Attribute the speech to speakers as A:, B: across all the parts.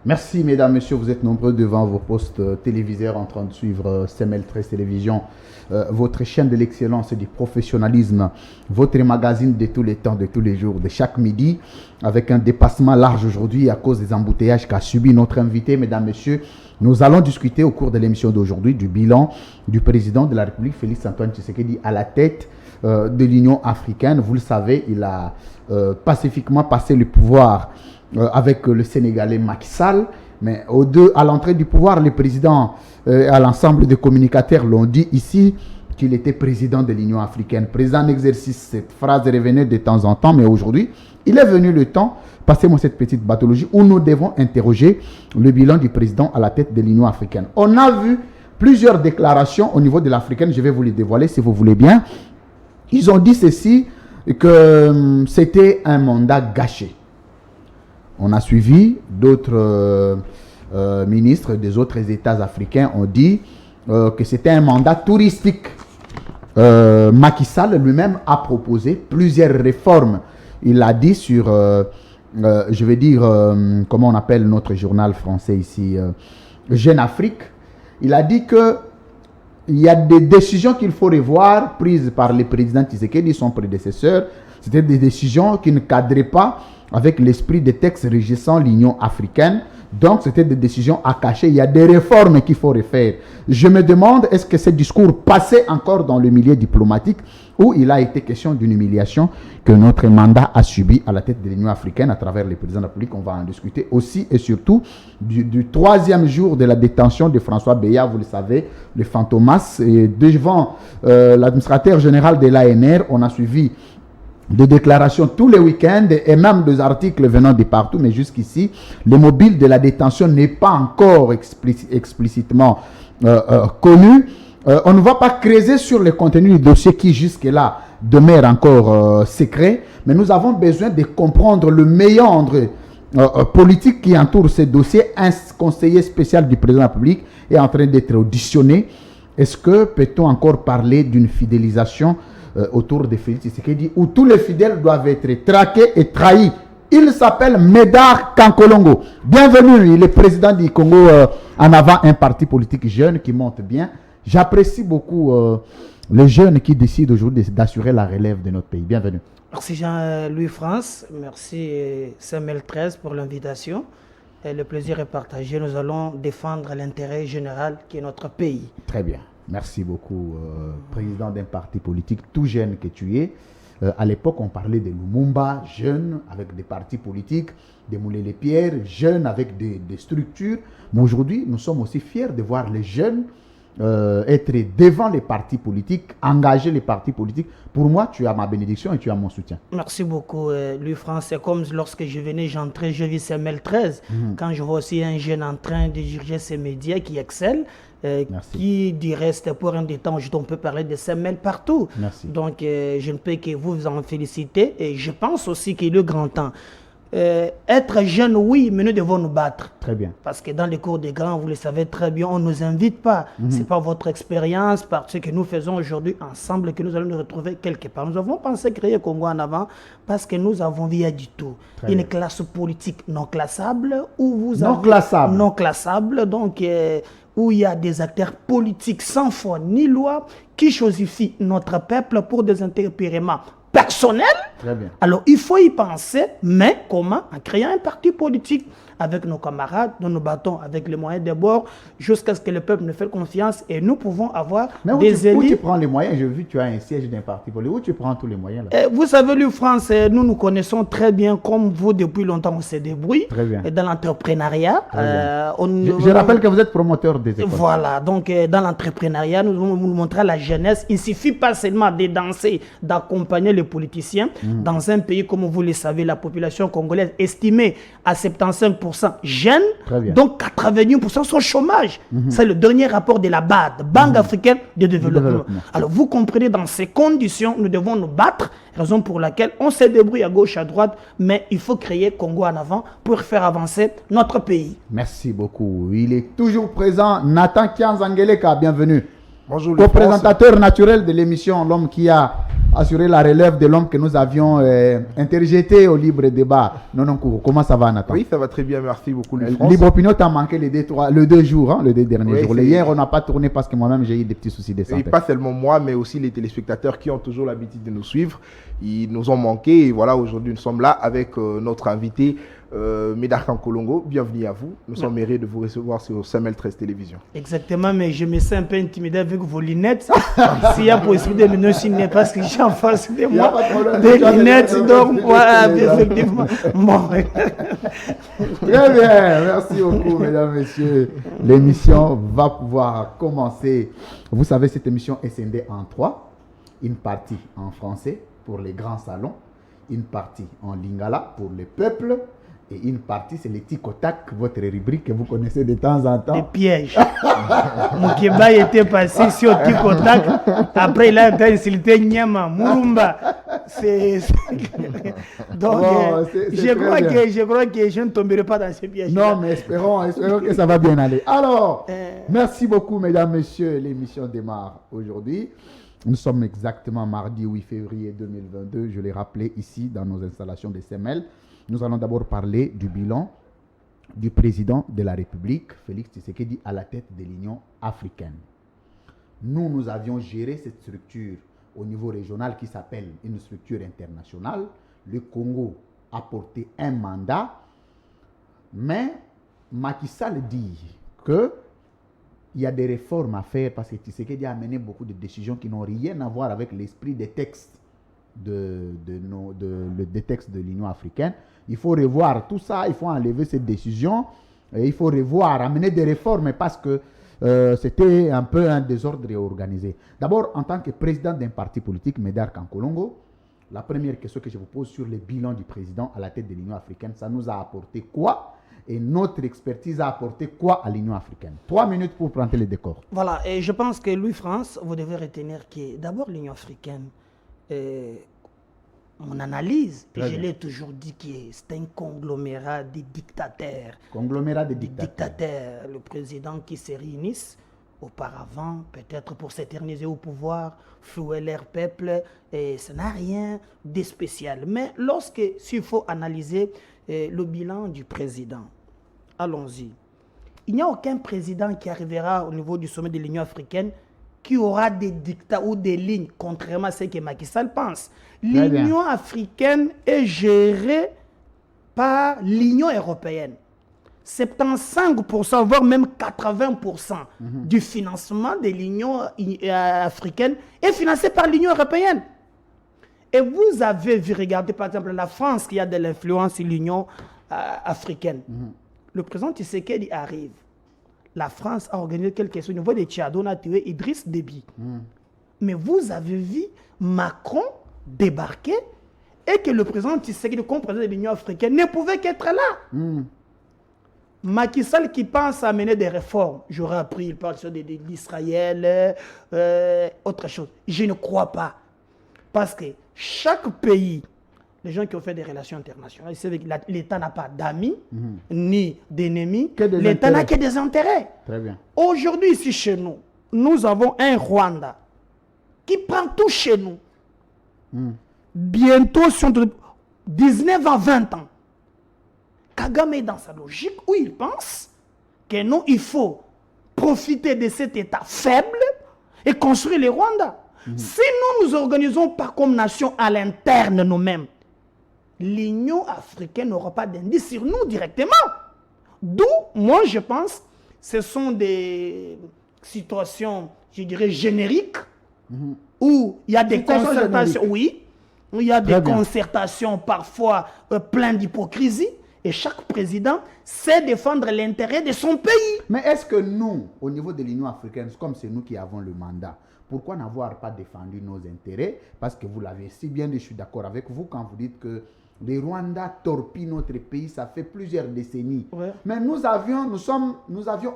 A: Merci, mesdames, messieurs. Vous êtes nombreux devant vos postes téléviseurs en train de suivre CML 13 Télévision, votre chaîne de l'excellence et du professionnalisme, votre magazine de tous les temps, de tous les jours, de chaque midi, avec un dépassement large aujourd'hui à cause des embouteillages qu'a subi notre invité, mesdames, messieurs. Nous allons discuter au cours de l'émission d'aujourd'hui du bilan du président de la République, Félix Antoine Tshisekedi, à la tête de l'Union africaine. Vous le savez, il a pacifiquement passé le pouvoir avec le Sénégalais Macky Sall, mais à l'entrée du pouvoir, le président à l'ensemble des communicateurs l'ont dit ici qu'il était président de l'Union africaine. Président en exercice, cette phrase revenait de temps en temps, mais aujourd'hui, il est venu le temps, passez-moi cette petite pathologie, où nous devons interroger le bilan du président à la tête de l'Union africaine. On a vu plusieurs déclarations au niveau de l'Africaine, je vais vous les dévoiler si vous voulez bien. Ils ont dit ceci, que c'était un mandat gâché. On a suivi d'autres ministres des autres États africains ont dit que c'était un mandat touristique. Macky Sall lui-même a proposé plusieurs réformes. Il a dit sur, je vais dire, comment on appelle notre journal français ici, Jeune Afrique. Il a dit que il y a des décisions qu'il faut revoir prises par le président Tshisekedi, son prédécesseur. C'était des décisions qui ne cadraient pas avec l'esprit des textes régissant l'Union africaine. Donc, c'était des décisions à cacher. Il y a des réformes qu'il faut refaire. Je me demande, est-ce que ce discours passait encore dans le milieu diplomatique où il a été question d'une humiliation que notre mandat a subi à la tête de l'Union africaine à travers le président de la République. On va en discuter aussi et surtout du troisième jour de la détention de François Beya, vous le savez, le Fantomas. Et devant l'administrateur général de l'ANR, on a suivi des déclarations tous les week-ends et même des articles venant de partout, mais jusqu'ici, le mobile de la détention n'est pas encore explicitement connu. On ne va pas creuser sur le contenu du dossier qui jusque-là demeure encore secret, mais nous avons besoin de comprendre le méandre politique qui entoure ce dossier. Un conseiller spécial du président de la République est en train d'être auditionné. Est-ce que peut-on encore parler d'une fidélisation autour de Félix Tshisekedi, où tous les fidèles doivent être traqués et trahis? Il s'appelle Médard Kankolongo. Bienvenue, il est président du Congo en avant, un parti politique jeune qui monte bien. J'apprécie beaucoup les jeunes qui décident aujourd'hui d'assurer la relève de notre pays. Bienvenue.
B: Merci Jean-Louis France, merci Samuel 13 pour l'invitation. Le plaisir est partagé. Nous allons défendre l'intérêt général qui est notre pays. Très bien.
A: Merci beaucoup, président d'un parti politique tout jeune que tu es. À l'époque, on parlait de Lumumba, jeune, avec des partis politiques, des Moulay-les-Pierres, jeunes avec des structures. Mais aujourd'hui, nous sommes aussi fiers de voir les jeunes être devant les partis politiques, engager les partis politiques. Pour moi, tu as ma bénédiction et tu as mon soutien.
B: Merci beaucoup, Louis France. C'est comme lorsque je venais, j'entrais, je vis CML 13. Quand je vois aussi un jeune en train de diriger ces médias qui excelle, qui dirait c'était pour un des temps où on peut parler de CML partout. Merci. Donc, je ne peux que vous en féliciter. Et je pense aussi qu'il est grand temps. Être jeune, oui, mais nous devons nous battre.
A: Très bien.
B: Parce que dans les cours des grands, vous le savez très bien, on ne nous invite pas. Ce n'est pas votre expérience, par ce que nous faisons aujourd'hui ensemble, que nous allons nous retrouver quelque part. Nous avons pensé créer Congo en avant parce que nous avons vu du tout. Très une bien. Classe politique non classable, où vous avez non classable, donc où il y a des acteurs politiques sans foi ni loi qui chosifient notre peuple pour des intérêts personnel. Très bien. Alors, il faut y penser, mais comment? En créant un parti politique avec nos camarades, nous nous battons avec les moyens de bord jusqu'à ce que le peuple nous fasse confiance et nous pouvons avoir des élus.
A: Où tu prends les moyens? J'ai vu que tu as un siège d'un parti politique. Où tu prends tous les moyens là?
B: Vous savez, Louis France, nous nous connaissons très bien, comme vous, depuis longtemps, on se débrouille. Très bien. Dans l'entrepreneuriat.
A: Je rappelle que vous êtes promoteur des écoles.
B: Voilà, donc dans l'entrepreneuriat, nous allons vous montrer à la jeunesse. Il ne suffit pas seulement de danser, d'accompagner les politiciens. Dans un pays, comme vous le savez, la population congolaise estimée à 75% jeunes, donc 81% sont au chômage. C'est le dernier rapport de la BAD, Banque africaine de développement. Alors vous comprenez, dans ces conditions, nous devons nous battre, raison pour laquelle on se débrouille à gauche, à droite, mais il faut créer Congo en avant pour faire avancer notre pays.
A: Merci beaucoup. Il est toujours présent, Nathan Kianzangeleka, bienvenue.
C: Bonjour.
A: Co-présentateur naturel de l'émission L'homme qui a assurer la relève de l'homme que nous avions interjeté au libre débat. Non, comment ça va, Nathan?
C: Oui, ça va très bien, merci beaucoup, Louis-France.
A: Libre Opinion, t'as manqué les deux jours, hein, les 2 derniers jours. Hier, on n'a pas tourné parce que moi-même, j'ai eu des petits soucis de santé.
C: Et pas seulement moi, mais aussi les téléspectateurs qui ont toujours l'habitude de nous suivre. Ils nous ont manqué et voilà, aujourd'hui, nous sommes là avec notre invité, Médard Kankolongo. Bienvenue à vous. Nous sommes heureux de vous recevoir sur Semel 13 Télévision.
B: Exactement, mais je me sens un peu intimidé avec vos lunettes. S'il y a possibilité de me signer, parce que j'ai en face de moi des lunettes, donc voilà, effectivement. Bon.
A: Très bien, merci beaucoup, mesdames, messieurs. L'émission va pouvoir commencer. Vous savez, cette émission est scindée en 3. Une partie en français pour les grands salons, une partie en lingala pour les peuples, et une partie, c'est les tic-au-tac, votre rubrique que vous connaissez de temps en temps.
B: Des pièges. Moukeba était passé sur tic-au-tac. Après, il a insulté Nyama, Murumba. Donc, je crois que je ne tomberai pas dans ces pièges.
A: Non, mais espérons que ça va bien aller. Alors, merci beaucoup, mesdames, messieurs. L'émission démarre aujourd'hui. Nous sommes exactement mardi 8 février 2022. Je l'ai rappelé ici dans nos installations de SEMEL. Nous allons d'abord parler du bilan du président de la République, Félix Tshisekedi, à la tête de l'Union africaine. Nous avions géré cette structure au niveau régional qui s'appelle une structure internationale. Le Congo a porté un mandat, mais Macky Sall dit qu'il y a des réformes à faire parce que Tshisekedi a mené beaucoup de décisions qui n'ont rien à voir avec l'esprit des textes des textes de l'Union africaine. Il faut revoir tout ça, il faut enlever cette décision, et il faut revoir, amener des réformes parce que c'était un peu un désordre organisé. D'abord, en tant que président d'un parti politique, Médard Kankolongo, la première question que je vous pose sur le bilan du président à la tête de l'Union africaine, ça nous a apporté quoi? Et notre expertise a apporté quoi à l'Union africaine? 3 minutes pour prendre les décors.
B: Voilà, et je pense que Louis-France, vous devez retenir que d'abord l'Union africaine, mon analyse, je l'ai toujours dit que c'est un conglomérat de dictateurs.
A: Conglomérat de dictateurs.
B: Le président qui se réunissent auparavant, peut-être pour s'éterniser au pouvoir, flouer leur peuple, et ça n'a rien de spécial. Mais s'il faut analyser le bilan du président, allons-y. Il n'y a aucun président qui arrivera au niveau du sommet de l'Union africaine qui aura des dictats ou des lignes, contrairement à ce que Macky Sall pense. L'Union africaine est gérée par l'Union européenne. 75%, voire même 80% du financement de l'Union africaine est financé par l'Union européenne. Et vous avez vu, regardez par exemple la France qui a de l'influence sur l'Union africaine. Le président Tshisekedi arrive. La France a organisé quelque chose au niveau de Tchad. On a tué Idriss Déby. Mais vous avez vu Macron débarquer et que le président Tshisekedi, comme président de l'Union africaine, ne pouvait qu'être là. Macky Sall qui pense à mener des réformes, j'aurais appris, il parle sur l'Israël, autre chose. Je ne crois pas. Parce que chaque pays, les gens qui ont fait des relations internationales, l'État n'a pas d'amis ni d'ennemis. L'État n'a que des intérêts.
A: Très bien.
B: Aujourd'hui, ici chez nous, nous avons un Rwanda qui prend tout chez nous. Bientôt, sur 19 à 20 ans, Kagame est dans sa logique où il pense que nous, il faut profiter de cet État faible et construire le Rwanda. Si nous nous organisons pas comme nation à l'interne nous-mêmes, l'Union africaine n'aura pas d'indice sur nous directement. D'où, moi, je pense, ce sont des situations, je dirais, génériques, où il y a des concertations, oui, où il y a des concertations parfois pleines d'hypocrisie, et chaque président sait défendre l'intérêt de son pays.
A: Mais est-ce que nous, au niveau de l'Union africaine, comme c'est nous qui avons le mandat, pourquoi n'avoir pas défendu nos intérêts? Parce que vous l'avez si bien dit, je suis d'accord avec vous quand vous dites que les Rwandais torpillent notre pays, ça fait plusieurs décennies. Mais nous avions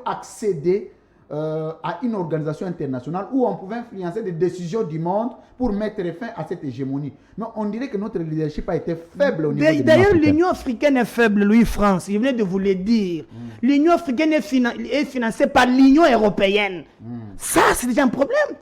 A: accédé à une organisation internationale où on pouvait influencer des décisions du monde pour mettre fin à cette hégémonie. Mais on dirait que notre leadership a été faible au niveau de l'Union africaine.
B: D'ailleurs, l'Union africaine est faible, Louis-France. Il venait de vous le dire. L'Union africaine est financée par l'Union européenne. Ça, c'est déjà un problème.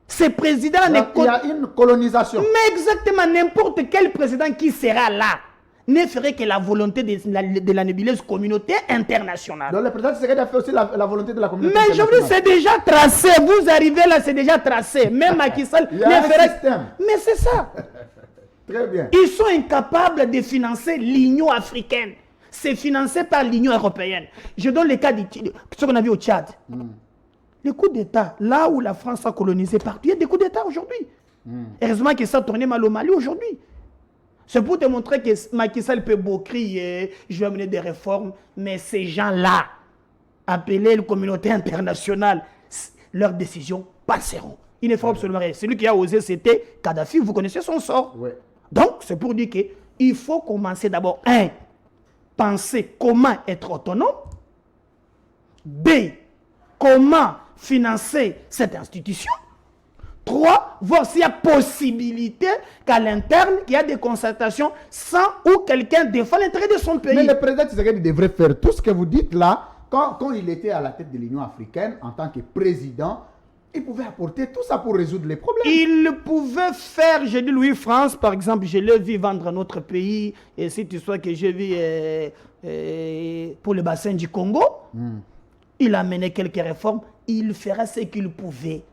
B: Ces présidents...
A: Il y a une colonisation.
B: Mais exactement, n'importe quel président qui sera là ne ferait que la volonté de la nébuleuse communauté internationale.
A: Donc le président Tshisekedi a fait aussi la volonté de la communauté
B: Mais je
A: internationale.
B: vous dis, c'est déjà tracé. Vous arrivez là, c'est déjà tracé. Même Macky Sall
A: Il y a un système.
B: Mais c'est ça.
A: Très bien.
B: Ils sont incapables de financer l'Union africaine. C'est financé par l'Union européenne. Je donne le cas de ce qu'on a vu au Tchad. Les coups d'État, là où la France a colonisé partout, il y a des coups d'État aujourd'hui. Heureusement que ça a tourné mal au Mali aujourd'hui. C'est pour te montrer que Macky Sall peut beau crier, je vais amener des réformes, mais ces gens-là, appelés la communauté internationale, leurs décisions passeront. Il ne faut absolument rien. Celui qui a osé, c'était Kadhafi, vous connaissez son sort.
A: Ouais.
B: Donc, c'est pour dire qu'il faut commencer d'abord, penser comment être autonome, B, comment financer cette institution, 3, voir s'il y a possibilité qu'à l'interne, il y a des concertations sans où quelqu'un défend l'intérêt de son pays.
A: Mais le président Tshisekedi devrait faire tout ce que vous dites là. Quand il était à la tête de l'Union africaine, en tant que président, il pouvait apporter tout ça pour résoudre les problèmes.
B: Il pouvait faire, j'ai dit Louis-France, par exemple, je l'ai vu vendre notre pays, et cette histoire que j'ai vue pour le bassin du Congo, il a mené quelques réformes, il fera ce qu'il pouvait.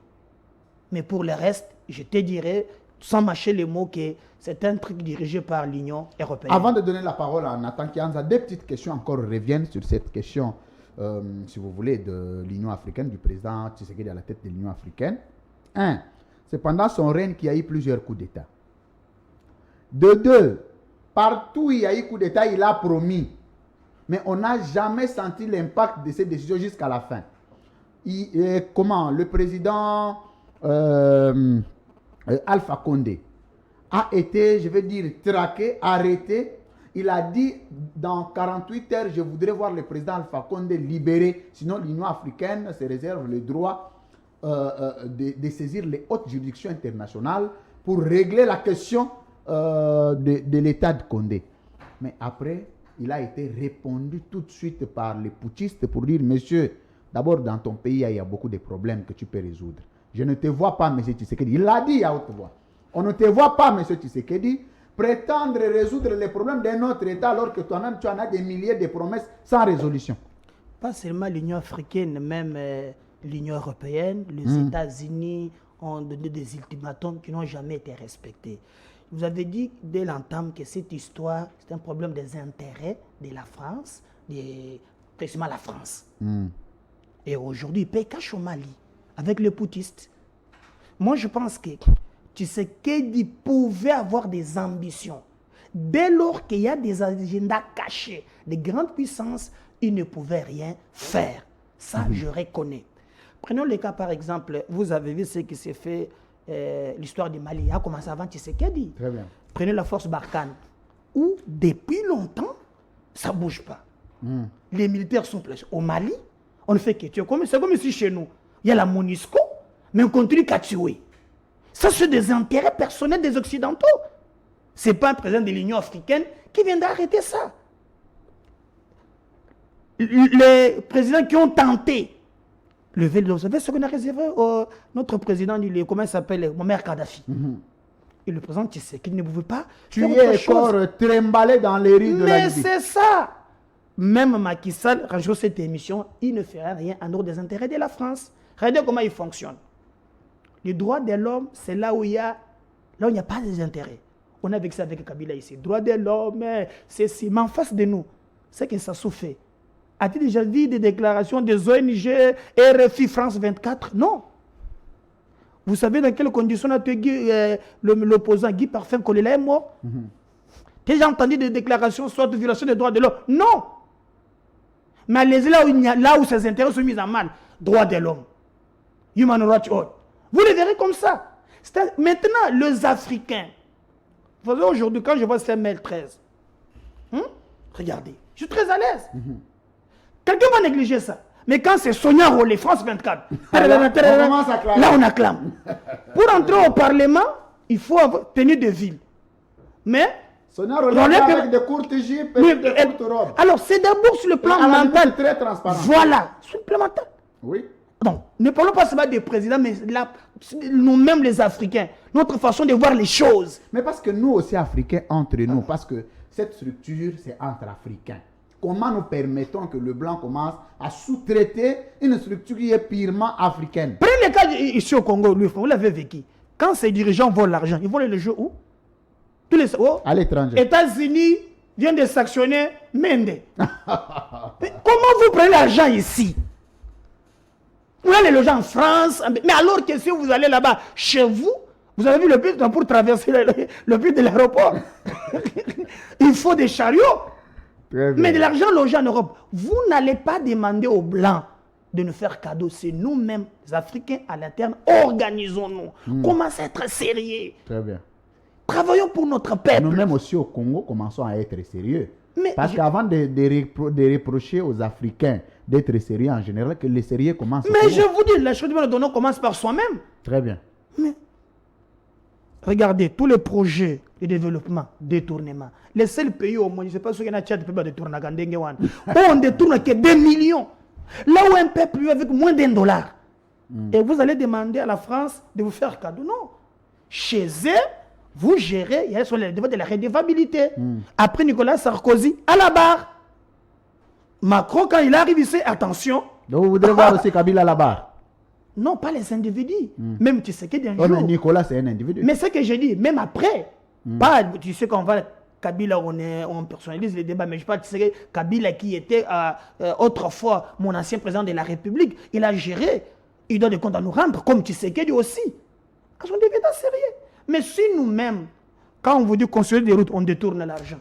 B: Mais pour le reste, je te dirais, sans mâcher les mots, que c'est un truc dirigé par l'Union européenne.
A: Avant de donner la parole à Nathan Kianza, deux petites questions encore reviennent sur cette question, si vous voulez, de l'Union africaine, du président Tshisekedi à la tête de l'Union africaine. C'est pendant son règne qu'il y a eu plusieurs coups d'État. De deux, partout où il y a eu coup d'État, il a promis. Mais on n'a jamais senti l'impact de ces décisions jusqu'à la fin. Comment le président Alpha Condé a été, je vais dire, traqué, arrêté. Il a dit, dans 48 heures, je voudrais voir le président Alpha Condé libéré. Sinon, l'Union africaine se réserve le droit de saisir les hautes juridictions internationales pour régler la question de l'état de Condé. Mais après, il a été répondu tout de suite par les putschistes pour dire, monsieur, d'abord, dans ton pays, il y a beaucoup de problèmes que tu peux résoudre. Je ne te vois pas, M. Tshisekedi. Il l'a dit à haute voix. On ne te voit pas, M. Tshisekedi, prétendre résoudre les problèmes d'un autre État alors que toi-même, tu en as des milliers de promesses sans résolution.
B: Pas seulement l'Union africaine, même l'Union européenne, les États-Unis ont donné des ultimatums qui n'ont jamais été respectés. Vous avez dit dès l'entame que cette histoire, c'est un problème des intérêts de la France, précisément la France. Et aujourd'hui, il paye cash au Mali, avec les poutistes. Moi, je pense que Tshisekedi pouvait avoir des ambitions. Dès lors qu'il y a des agendas cachés, des grandes puissances, il ne pouvait rien faire. Ça, je reconnais. Prenons le cas, par exemple, vous avez vu ce qui s'est fait, l'histoire du Mali a commencé avant Tshisekedi.
A: Très bien.
B: Prenez la force Barkhane, où depuis longtemps, ça ne bouge pas. Les militaires sont placés au Mali, on ne fait que tuer. C'est comme ici chez nous. Il y a la MONUSCO, mais on continue qu'à tuer. Ça, c'est des intérêts personnels des Occidentaux. Ce n'est pas un président de l'Union africaine qui viendra arrêter ça. Les présidents qui ont tenté, vous savez ce qu'on a réservé notre président, comment il s'appelle, Mohamed Kadhafi. Et le président Tshisekedi ne pouvait pas.
A: Tu es encore tremballé dans les rues de la
B: Mais
A: Libye.
B: c'est ça. Même Macky Sall, quand je vois cette émission, il ne fera rien en dehors des intérêts de la France. Regardez comment il fonctionne. Les droits de l'homme, c'est là où il n'y a pas des intérêts. On a vécu ça avec Kabila ici. Droits de l'homme, c'est si. Mais en face de nous, c'est que ça souffre. As-tu déjà vu des déclarations des ONG, RFI, France 24? Non. Vous savez dans quelles conditions l'opposant Guy Parfum Kolela est mort? Tu as déjà entendu des déclarations soit de violation des droits de l'homme? Non. Mais là où ces intérêts sont mis en mal, droits de l'homme, Human Rights Watch, vous les verrez comme ça. Maintenant, les Africains, vous savez aujourd'hui, quand je vois CML 13, regardez, je suis très à l'aise. Quelqu'un va négliger ça. Mais quand c'est Sonia Rollet, France 24, là on acclame. Pour entrer au Parlement, il faut avoir tenue de ville. Mais
A: Sonia Rollet avec de courtes jupes et de courtes robes.
B: alors c'est d'abord sur le plan mental.
A: Très transparent.
B: Voilà, sur le plan mental.
A: Oui.
B: Non, ne parlons pas seulement des présidents, mais nous-mêmes les Africains, notre façon de voir les choses.
A: Mais parce que nous aussi, Africains, entre nous, parce que cette structure, c'est entre Africains. Comment nous permettons que le blanc commence à sous-traiter une structure qui est purement africaine?
B: Prenez le cas ici au Congo, vous l'avez vécu. Quand ces dirigeants volent l'argent, ils volent le jeu où? Tous les
A: à l'étranger.
B: États-Unis viennent de sanctionner Mende. Comment vous prenez l'argent ici? Vous allez le gens en France, mais alors que si vous allez là-bas, chez vous, vous avez vu le but pour traverser le but de l'aéroport. Il faut des chariots. Mais de l'argent logé en Europe. Vous n'allez pas demander aux Blancs de nous faire cadeau. C'est nous-mêmes, les Africains, à l'interne. Organisons-nous. Commencez à être sérieux.
A: Très bien.
B: Travaillons pour notre peuple.
A: Nous-mêmes aussi au Congo, commençons à être sérieux. Parce qu'avant de reprocher aux Africains d'être sérieux en général, que les sérieux commencent.
B: Mais je vous dis, la chose de donnant commence par soi-même.
A: Très bien.
B: Mais regardez, tous les projets de développement, détournement. Les seuls pays au monde, je ne sais pas ce qu'il y a de pays détourner, on détourne que 2 millions. Là où un peuple vit avec moins d'$1. Et vous allez demander à la France de vous faire cadeau. Non. Chez eux, vous gérez, il y a sur les devants de la redevabilité. Après Nicolas Sarkozy, à la barre. Macron, quand il arrive ici, attention.
A: Donc vous voudrez voir aussi Kabila à la barre?
B: Non, pas les individus. Même tu sais d'un jour.
A: Mais Nicolas, c'est un individu.
B: Mais ce que j'ai dit, même après, pas, tu sais qu'on va, Kabila, on personnalise les débats, mais je parle, tu sais, Kabila qui était autrefois mon ancien président de la République, il a géré, il doit des comptes à nous rendre, comme tu sais qu'il dit aussi. Parce qu'on devient sérieux. Mais si nous-mêmes, quand on vous dit construire des routes, on détourne l'argent.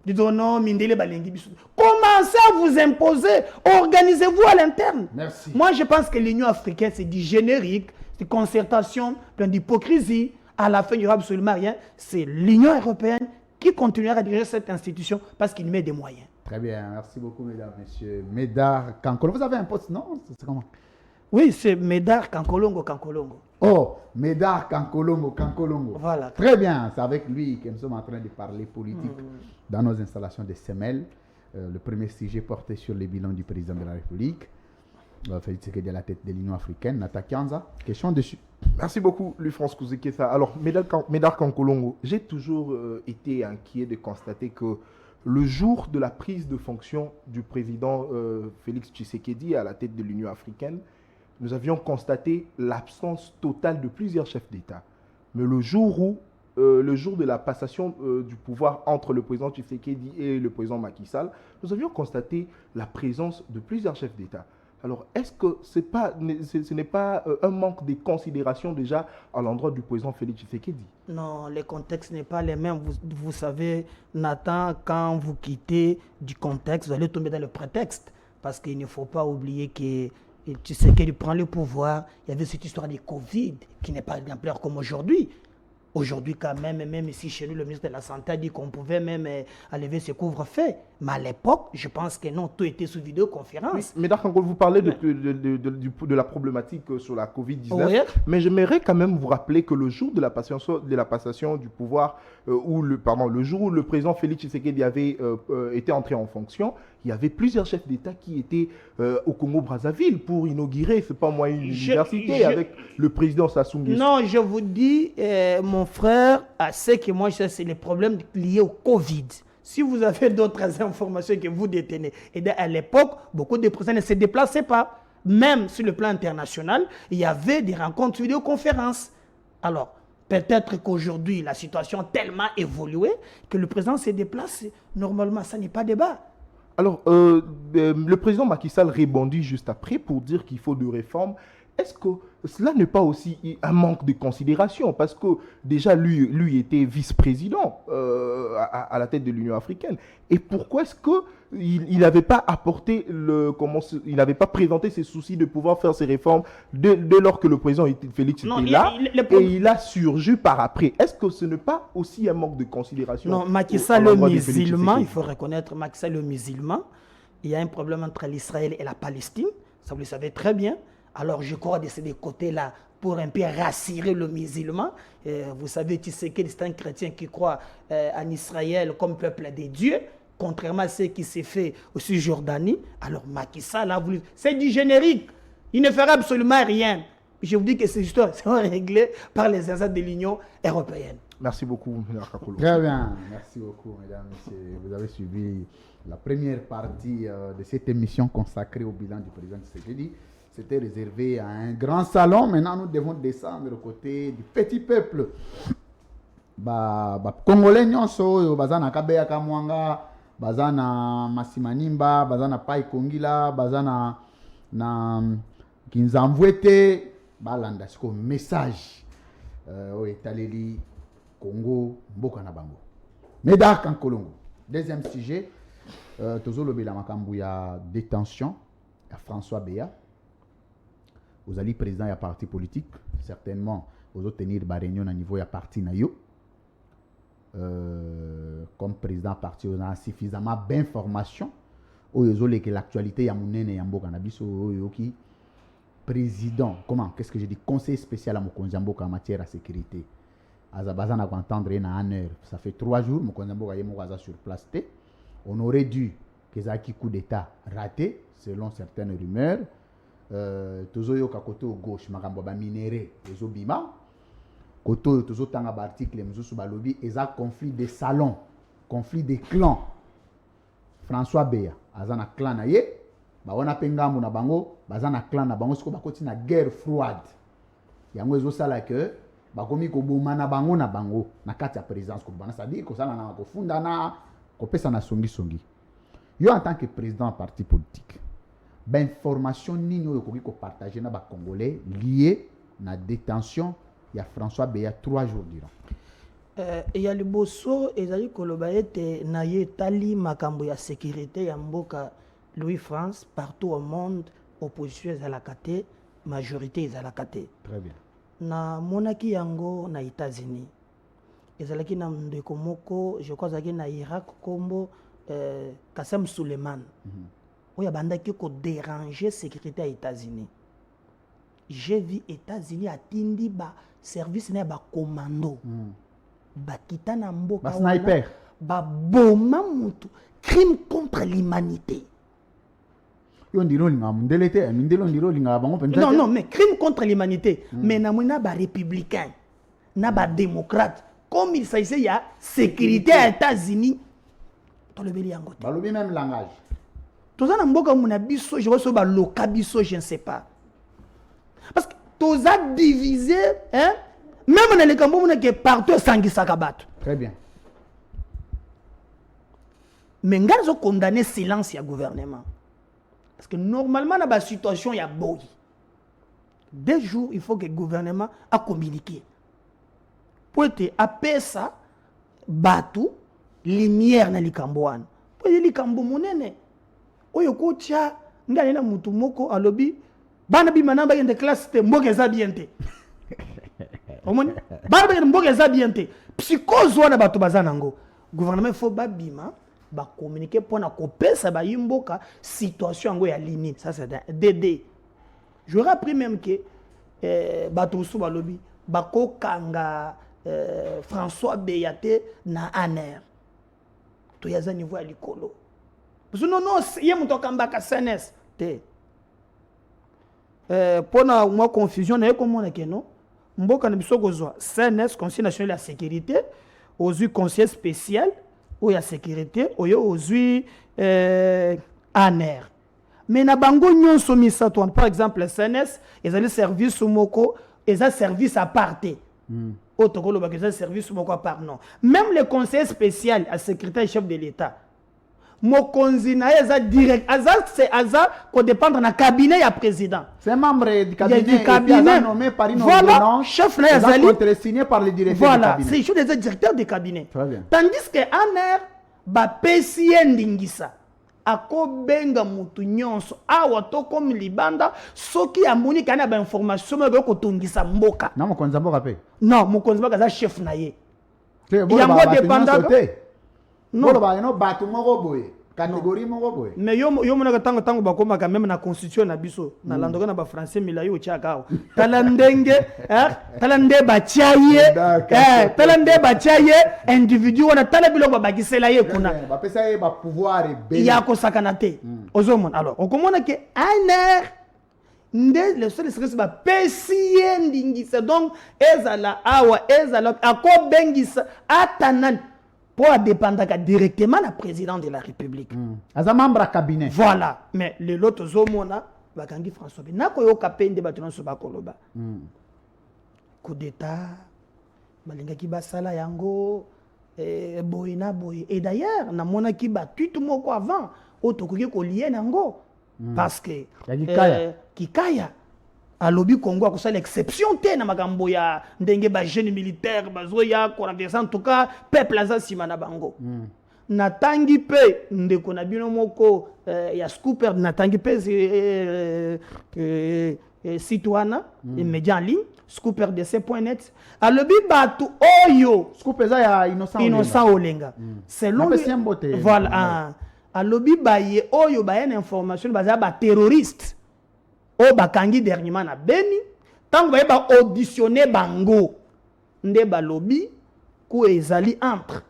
B: Disons non, Mindele Balengi. Commencez à vous imposer, organisez-vous à l'interne.
A: Merci.
B: Moi, je pense que l'Union africaine, c'est du générique, c'est concertation, plein d'hypocrisie. À la fin, il n'y aura absolument rien. C'est l'Union européenne qui continuera à diriger cette institution parce qu'il met des moyens.
A: Très bien, merci beaucoup, mesdames, messieurs. Médard Kankolo, vous avez un poste, non? C'est comment?
B: Oui, c'est Médard Kankolongo.
A: Oh, Médard Kankolongo.
B: Voilà.
A: Très bien, c'est avec lui que nous sommes en train de parler politique dans nos installations de SEMEL. Le premier sujet porté sur le bilan du président de la République. Félix Tshisekedi à la tête de l'Union africaine. Nata Kianza, question dessus.
C: Merci beaucoup, Louis-France Kouzekessa. Alors, Médard Kankolongo, j'ai toujours été inquiet de constater que le jour de la prise de fonction du président Félix Tshisekedi à la tête de l'Union africaine, nous avions constaté l'absence totale de plusieurs chefs d'État. Mais le jour de la passation du pouvoir entre le président Tshisekedi et le président Macky Sall, nous avions constaté la présence de plusieurs chefs d'État. Alors, est-ce que ce n'est pas un manque de considération déjà à l'endroit du président Félix Tshisekedi? Non,
B: les contextes n'est pas les mêmes. Vous savez, Nathan, quand vous quittez du contexte, vous allez tomber dans le prétexte. Parce qu'il ne faut pas oublier que Tshisekedi prend le pouvoir. Il y avait cette histoire de Covid qui n'est pas d'ampleur comme aujourd'hui. Aujourd'hui, quand même ici chez nous, le ministre de la Santé a dit qu'on pouvait même enlever ce couvre-feu. Mais à l'époque, je pense que non, tout était sous vidéoconférence. Oui,
C: mais d'accord, vous parlez de la problématique sur la Covid-19. Oui. Mais j'aimerais quand même vous rappeler que le jour de la passation du pouvoir, le jour où le président Félix Tshisekedi avait été entré en fonction, il y avait plusieurs chefs d'État qui étaient au Congo-Brazzaville pour inaugurer, c'est pas moi, une université avec le président Sassou Nguesso.
B: Non, je vous dis, mon frère, ce que moi je sais, c'est les problèmes liés au Covid. Si vous avez d'autres informations que vous détenez, et à l'époque, beaucoup de présidents ne se déplaçaient pas. Même sur le plan international, il y avait des rencontres vidéoconférences. Alors, peut-être qu'aujourd'hui, la situation a tellement évolué que le président se déplace. Normalement, ça n'est pas débat.
C: Alors, le président Macky Sall rebondit juste après pour dire qu'il faut de réformes. Est-ce que cela n'est pas aussi un manque de considération? Parce que déjà, lui était vice-président à la tête de l'Union africaine. Et pourquoi est-ce qu'il n'avait pas apporté il n'avait pas présenté ses soucis de pouvoir faire ces réformes dès lors que le président Félix était là et il a surgi par après? Est-ce que ce n'est pas aussi un manque de considération?
B: Non, Macky Sall le musulman, il faut reconnaître Macky Sall le musulman. Il y a un problème entre l'Israël et la Palestine, ça vous le savez très bien. Alors je crois de ces côtés-là pour un peu rassurer le musulman. Vous savez, Tshisekedi, c'est un chrétien qui croit en Israël comme peuple des dieux, contrairement à ce qui s'est fait aussi en Jordanie. Alors Macky Sall a voulu... C'est du générique. Il ne fera absolument rien. Je vous dis que ces histoires seront réglées par les instances de l'Union européenne.
C: Merci beaucoup, Médard Kakolo.
A: Très bien, merci beaucoup, mesdames, messieurs. Vous avez suivi la première partie de cette émission consacrée au bilan du président Tshisekedi. C'était réservé à un grand salon. Maintenant, nous devons descendre au côté du petit peuple. Congolais nyonso bazana kabeya kamwanga, bazana masimanimba, bazana pai kongila, bazana na kinzamvwete, balanda siko message o etaleli Congo mboka na bango. Médard Kankolongo. Deuxième sujet, tozolobela makambu ya détention ya François Beya. Vous allez président ya parti politique, certainement vous tenir ba réunion à niveau ya parti na yo. Comme président parti, on a suffisamment d'informations. Oyo que l'actualité ya munene ya mboka na biso oyo ki président, comment, qu'est-ce que je dis, conseil spécial à Mokonzi Mboka en matière de sécurité. Azabazan a entendre en heure. Ça fait 3 jours, Mokonzi Mboka est sur place. On aurait dû que ça qui coup d'état raté, selon certaines rumeurs. Tozoyo kakoto gauche, makambo ba minéré, les obima. Koto tozo tanga ba article mzusu ba lobby, eza conflit de salon, conflit de clans. François Beya, azana clan na ye. Bawana pengambu na bango, bazana clan na bango, siko bakoti na guerre froide. Yango ezo sala que bakomi ko boma na bango na kati ya présidence ko bana ça dit ko sala na ko funda na ko pesa na songi. Yo en tant que président parti politique, ben information nini oyo ko partager na ba congolais lié na détention ya François Beya 3 jours durant.
B: Il y a le bosso ezali koloba ete na ye tali makambo ya sécurité ya mboka Louis France, partout au monde, opposition est à la kate, majorité est à la kate.
A: Très bien.
B: Na monaki yango na États-Unis. Ezalaki na ndeko moko, je crois zaki na Irak kombo Kassem Suleiman. Oya bandaki ko déranger sécurité à États-Unis. J'ai vu États-Unis atindi ba service na ba commando. Ba kitana mboka
A: ba sniper.
B: Ba boma mutu, crime contre l'humanité.
A: Non,
B: mais crime contre l'humanité. Mais na ba républicain, na ba démocrate. Comme il s'agissait, il y a sécurité aux États-Unis. Dans le béli angote.
A: Dans le même langage.
B: Tout ça, je vois ça, locabiso, je ne sais pas. Parce que tout ça divisé, hein? Même dans les Cameroun, qui est partout, sangi sakabat.
A: Très bien.
B: Mais nous avons condamné silence au gouvernement. Parce que normalement, dans la situation, il y a beau. 2 jours, il faut que le gouvernement a communiqué. Pour être à ça, bateau, lumière dans les Cambouan. Pour les Camboumonene. Oyo kocha, ngale na mutu moko alobi, bana bi manamba yende classe te mboke za biente. Omoni? Bana bi mboke za biente. Psychose wana bato bazanango. Gouvernement faut babima. Ba communiquer pour na kopesa ba yimboka situation ngo ya limite ça c'est DD. J'aurais appris même que bato sou ba lobi ba ko kanga François Beyate na aner to yaza niveau ya likolo parce que non yé muto kamba ka CNS te pona moi confusion na ko mona ke non mboka na biso kozwa CNS Conseil national de la sécurité aux conseil spécial ou ya sécurité oyo ozui aner mais na bango nyonso misato par exemple CNS ezali service moko eza service à part otokolo ba eza service moko à part non même le conseil spécial à secrétaire chef de l'état mokonzi na eza direct c'est ko dépendre na cabinet ya président
A: c'est membre du cabinet nommé par une
B: ordonnance chef na ezali
A: signé par le directeur du cabinet
B: c'est juste des directeurs de cabinet.
A: Très bien.
B: Tandis que aner ba pesi ndingisa akobenga mutu nyonso awa to comme libanda soki amoni kana ba information ba ko tungisa mboka
A: na mokonzi mboka pe
B: non mokonzi mboka za chef na ye
A: yango dépendant non ba no batu moko boye catégorie moko boye
B: mais yo mona tango bakoma quand même na constitution na biso na landoka na ba français milayo ochaka talandenge talande bachaye talande bachaye individu wana talabilo ba bakisela ye kuna
A: ba pesa ye ba pouvoir
B: ya ko sakana te ozomona alors okomona ke aner le seul secret ba pesiye ndingisa donc ezala awa ezala ako bengisa atanan pour dépendre directement la président de la République.
A: Aza membre à cabinet.
B: Voilà, mais le lot zomona bakangi François Beya nako yo kapende batuna so bakoloba. Coup d'état balingaki basala yango boyina boy et d'ailleurs na mona ki battu tout moko avant otokoki ko lier nango parce que kikaya alobi Congo a l'exception te na makambo ya ndenge ba jeune militaire bazoya ko renverser en tout cas peuple aza sima na bango. Natangi pe ndeko na bino moko ya scooper natangi pe citoyen immédiat en ligne scooper de c.net alobi batu oyo
A: scooper za ya
B: innocent olenga selon voilà alobi baye oyo baye na information baza ba terroriste o bakangi dernièrement na Beni tant baye ba auditionner bango nde balobi ku ezali entre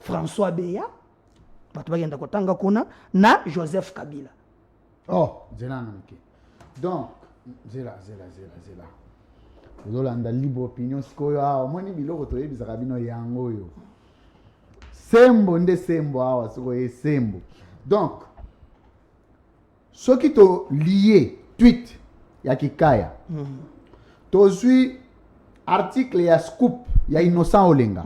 B: François Beya batu bagenda kotanga kuna na Joseph Kabila.
A: Oh zela namke donc zela ozolanda libre opinion sikoyo awa omoni biloko toyebisaka bino yango oyo sembo nde sembo awa sikoyo esembo donc soki tolie tweet ya Kikaya tozwi article ya scoop ya Innocent Olenga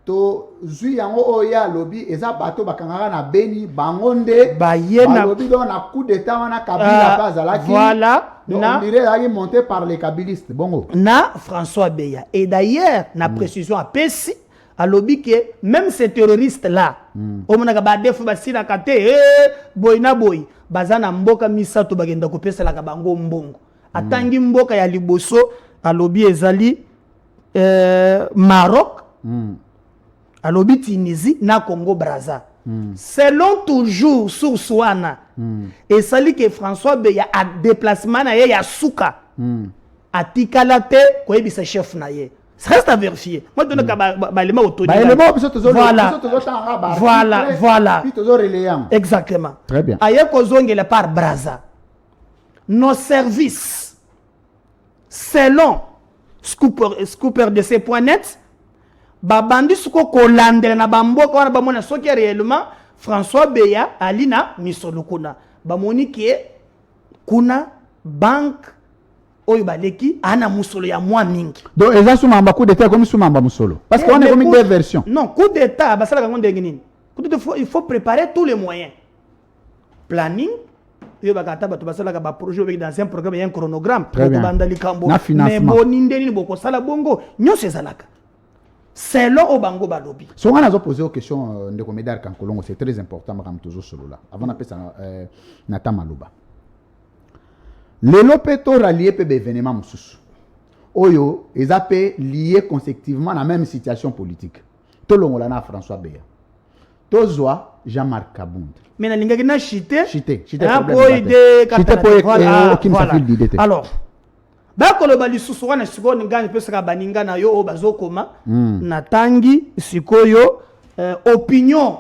A: tozwi yango oyo ya lobi eza bato bakangaka na Beni bango nde balobi donc na coup d'état wana Kabila bazalaki
B: voilà
A: on dirait qu'il est monté par les kabylistes. Bongo.
B: Na François Beya. Et d'ailleurs, na précision à Pessi, à lobby que même ces terroristes-là, au moment où ils ont fait la kate, boyna boy, bazana mboka misato bagenda kopesa la kabango mbongo. Atangi mboka ya liboso, à lobby ezali Maroc, à lobby Tunisie, na Congo Brazza. Selon toujours sur Souana, et sali que François Beya a déplacement na ye ya souka, a tikalate ko yebisa chef na ye. Ça reste à vérifier. Moi donne ka ba élément autorisé. Voilà. Exactement.
A: Très bien.
B: Aye ko zongela par Brazza. Nos services, selon Scooper de C.net, babandi suko kolandela na bamboka wana bamona soki réellement François Beya alina misolo kuna bamoni ki kuna banque oyo baleki ana musolo ya mwa mingi
A: donc eza sumamba coup d'état comme sumamba musolo parce qu'on est comme deux versions.
B: Non, coup d'état basala kango ndenge nini coup d'état il faut préparer tous les moyens planning yo bakata bato basala ka ba projet dans un programme et un chronogramme bandali kambo mais boni ndeni boko sala bongo nyose zalaka. C'est là au bango balobi.
A: Si on a posé aux questions de Médard Kankolongo, c'est très important, madame toujours solo là. Avant d'appeler ça Nata Malouba. Le lopeto rallié peut événement moussous. Oyo, ils appellent liés consécutivement à la même situation politique. Tout le monde a François Beya. Tozoa Jean-Marc Kabound.
B: Mais na linga kina chité.
A: Chité
B: alors. Bakoloba lisusu wana sikoyo ngani pesa baninga na yo bazokoma natangi sikoyo opinion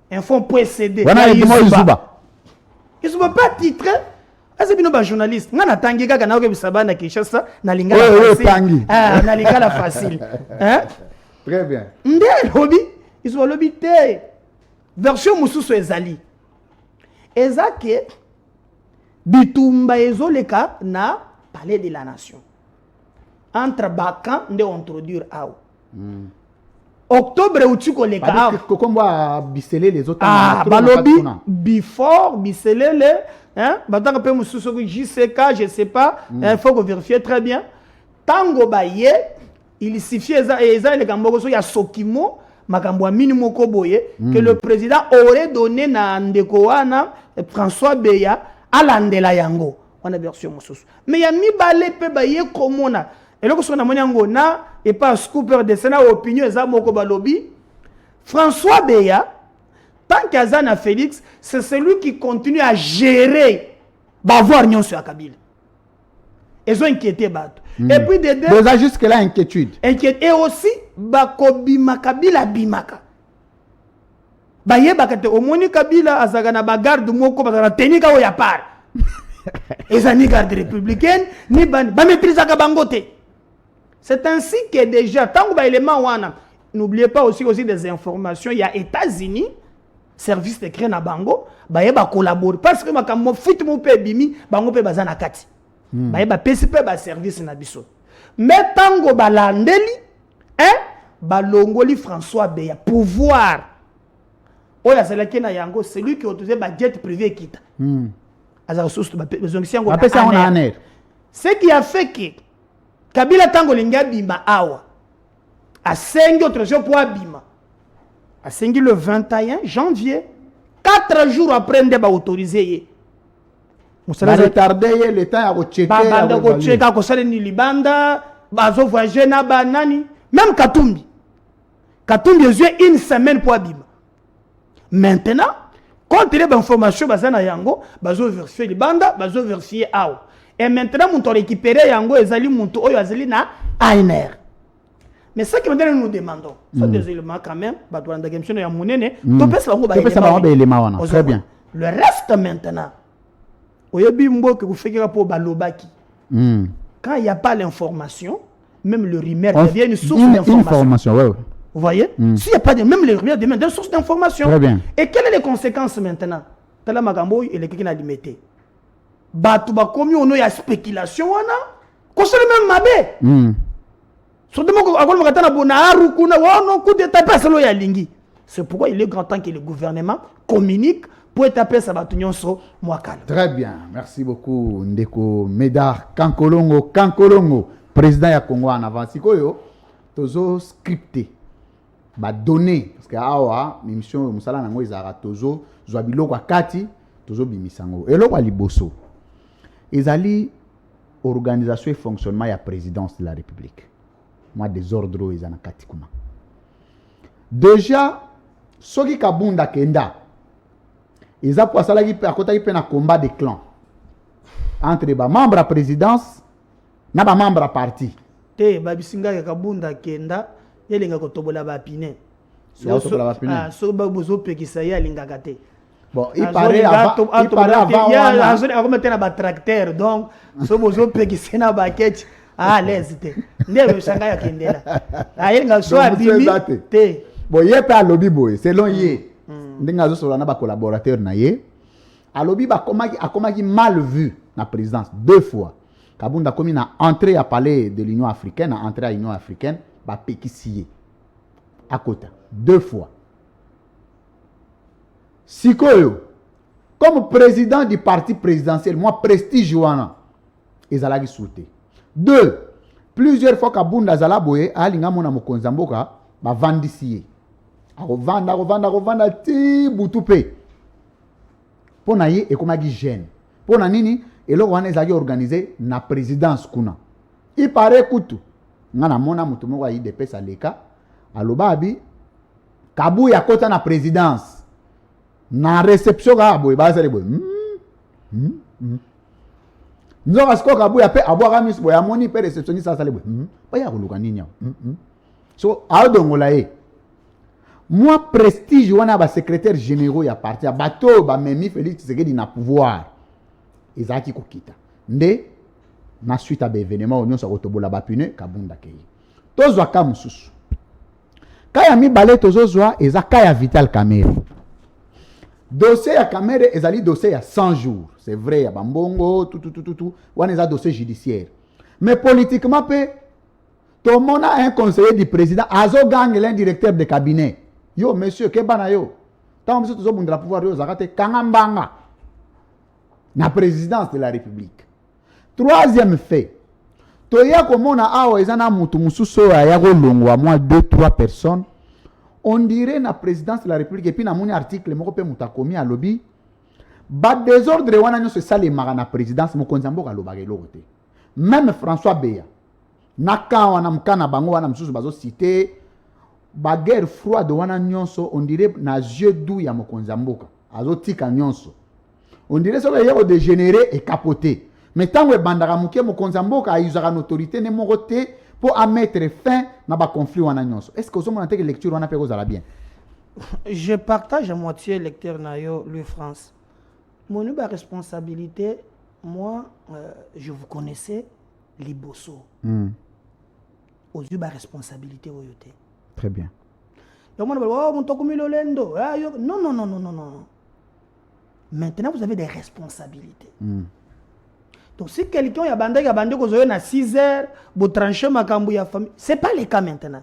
B: info.cd
A: wana Izuba.
B: Ils sont pas titré asa bino ba journaliste nga natangi kaka na okebisa bana Kinshasa na linga
A: facile
B: na linga la facile hein
A: très bien
B: ndé lobi ils sont lobi te version mususu ezali ezake bitumba ezoleka na Palais de la Nation. Entre Bakan de introduire Ao. Octobre où tu connais
A: Kao. Comment va biceler les autres?
B: Balobi, before, biceler les. Hein? Maintenant, on peut me soucier JCK, je ne sais pas. Il faut que vérifier très bien. Tango Baye, il suffit, les Gambogoso, il y a Sokimo, Makamboa Minimo Koboye, que le président aurait donné na Ndekoana, François Beya, à l'Andela Yango. On a version moussous. Mais il y a mi balé pe baye komona. Et là que son amoni ngona et pas scooper de Sénat opinion za moko balobi. François Beya tant qu'Azana Félix, c'est celui qui continue à gérer ba voir nyon sur Kabila. Ils ont inquiété bato. Et puis
A: déjà jusque là inquiétude.
B: Et aussi bakobima Kabila bimaka. Baye bakate omoni Kabila azagana bagarde moko bazana tenika o ya part. eza ni garde républicaine ni maîtrise bangote. C'est ainsi que déjà tant que élément wana, n'oubliez pas aussi des informations, il y a États-Unis service de créer na bango ba collaborer parce que makambo fit mo pe bimi bango pe bazana kati ba PCP ba service na biso mais tango balandeli balongoli François Beya pouvoir oya seleki na yango celui qui autorisé ba jet privé kita aza ressources ba besoin si yango ce qui a fait que Kabila tango linga bima awa a 5 autres jours pour abima a 5 le 21 janvier 4 jours après ndeba autorisé
A: musala retardé le temps à rechecker
B: banda ko checker ko sale ni libanda bazo voyager na banani même Katumbi a une semaine pour abima maintenant quand il y a information bazana yango bazo vérifier libanda bazo vérifier awa et maintenant on a récupéré yango ezali muntu oyo azali na ANR. Mais ce que nous demandons, ce sont des éléments quand même,
A: très bien.
B: Le reste maintenant, quand il n'y a pas l'information, même le rumeur devient une source d'information.
A: Ouais.
B: Vous voyez? S'il n'y a pas de, même le rumeur devient une source d'information.
A: Très bien.
B: Et quelles sont les conséquences maintenant? Tala magambo il est quelqu'un a limité. Batu ba komi ono ya spéculation wana, ko sele même mabé. C'est pourquoi il est grand temps que le gouvernement communique pour étaper sa bâtonnion sur Mwakal.
A: Très bien, merci beaucoup Ndeko Médard Kankolongo, président ya Congo en avance. Sikoyo, tozo scripté, ba donné parce que awa émission musala nango izara tozo zwabilo kwa kati tozo bimisango. Elo kwa liboso. Ezali organisation et fonctionnement ya présidence de la République. Moi des ordres ils en katikuma. Déjà soki kabunda kenda ils a pour ça qui akota qui na combat de clans entre les membres à présidence na ba membres à parti
B: te babisinga kabunda kenda yelinga kotobola ba pine so ba bozo pekisa ya linga kate.
A: Bon, il paraît avant
B: on mettait na ba tracteur donc so bozo pekisa na ba ketch ah l'aise te ndebe sanga ya kendela ayenga so abimi te
A: bon yé pa lobby boy selon yé ndinga zo solana ba collaborateur na yé a lobby ba komaki mal vu na présidence 2 fois kabunda komi na entrée à palais de l'Union africaine à entrée à l'Union africaine ba pekisié à côté 2 fois sikoyo comme président du parti présidentiel moi prestige wana ezalaki souté. 2. Plusieurs fois Kabunda Zalaboye a linga mona mokonza mboka ba vandisier. Akovanda ti butupe. Pona ye ekomaki gêne. Pona nini eloko wana ezaki organisé na présidence kuna. Il paraît kutu. Ngana mona mutu moko a IDPS aleka alobabi Kabuya kota na présidence. Na réception ka boye bazali boye. Nous avons Kabuya pe aboira mis boya moni pe réceptionniste ça sale boye. Ba ya koluka nini. So aodongolae. Moi prestige wana ba secrétaire généraux ya parti ya bato ba memi Félix Tshisekedi na pouvoir. Ezaki kokita. Nde na suite à ba événement onyo sa kotobola ba pune kabunda kei. Tozwa ka mususu. Kaya mi balé tozozwa eza kaya Vital Kamerhe. Dossier ya Kamerhe ezali dossier ya 100 jours. C'est vrai, ya bambongo, tout. Wana eza dossier judiciaire. Mais politiquement, tout le monde a un conseiller du président. Azo gang l'un directeur de cabinet. Yo, monsieur, kebana yo. Tant que vous avez le pouvoir, vous avez Kangambanga. La présidence de la République. Troisième fait. Toya komona awa ezana mutu mususo ya golongwa moi 2-3 personnes. On dirait na présidence de la République et puis na moni article moko pe mutakomi a lobby. Ba désordre wana nyo se sale na présidence mokonzambo ka lobage lokote. Même François Beya. Naka wana mkana bango wana mususu bazo citer ba guerre froide wana nyonso on dirait na yeux doux ya mokonzamboka. Azo tika nyonso. On dirait ça yeko dégénérer et capoter. Mais tant que bandara muke mokonzamboka a usera une autorité ne morote pour mettre fin à ba conflit wana nyonso. Est-ce que vous avez une lecture wana pe kozala bien?
B: Je partage à moitié lecteur nayo lui France. Mon responsabilité moi, je vous connaissais, Liboso. Aux yeux de la responsabilité.
A: Très bien.
B: Non, non, non, non, non, non. Maintenant, vous avez des responsabilités. Donc, si quelqu'un a bandé à 6 heures, vous tranchez ma cambouille à famille, ce n'est pas le cas maintenant.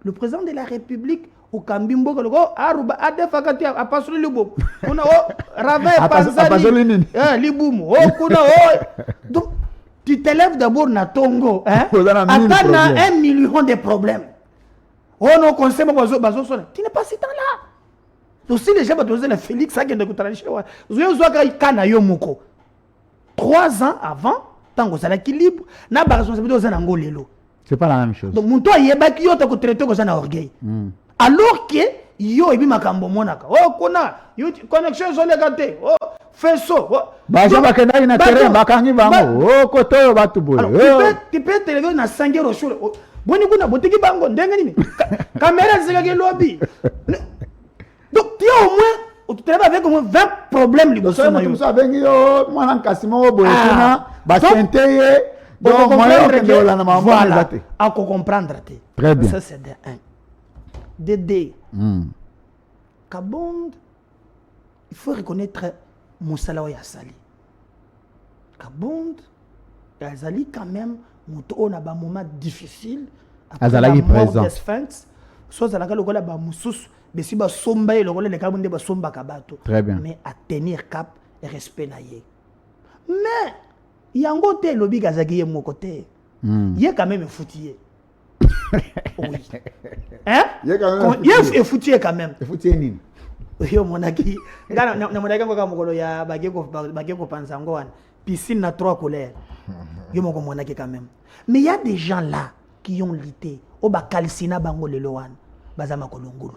B: Le président de la République, au Kambimbo, Aruba, Adefakati, a passé le beau. On a Ravé, Panzani, Liboum, donc, tu t'élèves d'abord na Tongo, hein? Attends, 1 million de problèmes. Oh non, conseil, tu n'es pas si temps-là. Donc, si les gens vont donner le Félix, ça qui est de trancher, vous 3 ans avant, tant que ça l'équilibre, n'a pas responsabilité aux Angolelo.
A: C'est pas la même chose.
B: Donc, mon toit, il y a pas qui ont traité comme ça na orgueil. Alors que, yo, et bien, ma cambo monaka. Oh, kona, connexion sur les gâtés. Oh, fais ça.
A: Bajo bakenda ina terrain, bakangi bango. Oh, koto batuboy.
B: Tu peux te lever na 5 euros sur le. Boni kuna, botiki bango, ndenga nini. Caméra, c'est le lobby. Donc, tu as au moins, tu travailles avec au moins 20 problèmes.
A: Donc, ça, tout ça, ben, yo, moi, en Cassimo, Boyakuna, Basenteye, donc, moi,
B: voilà, à comprendre.
A: Très bien.
B: Ça, c'est de 1. De 2. Kabond, il faut reconnaître Moussala Yassali. Kabond, Yazali, quand même, on a un moment difficile.
A: Azali présent.
B: Soit Zalaka, le gars, ba Moussous. Mais si ba somba et le rôle de Kabonde ba somba kabato.
A: Très bien.
B: Mais à tenir cap et respect naïe. Mais il y a un côté lobby Gazaki est mon côté. Il y a quand même un foutier. Oui. Hein? Il y a un foutier quand même.
A: Un foutier nini?
B: Yo monaki. Gana na monaki ngo kamukolo ya bageko panzango wan. Piscine na 3 colères. Yo moko monaki quand même. Mais il y a des gens là qui ont lutté. O ba kalsina bango le loan. Bazama kolongolo.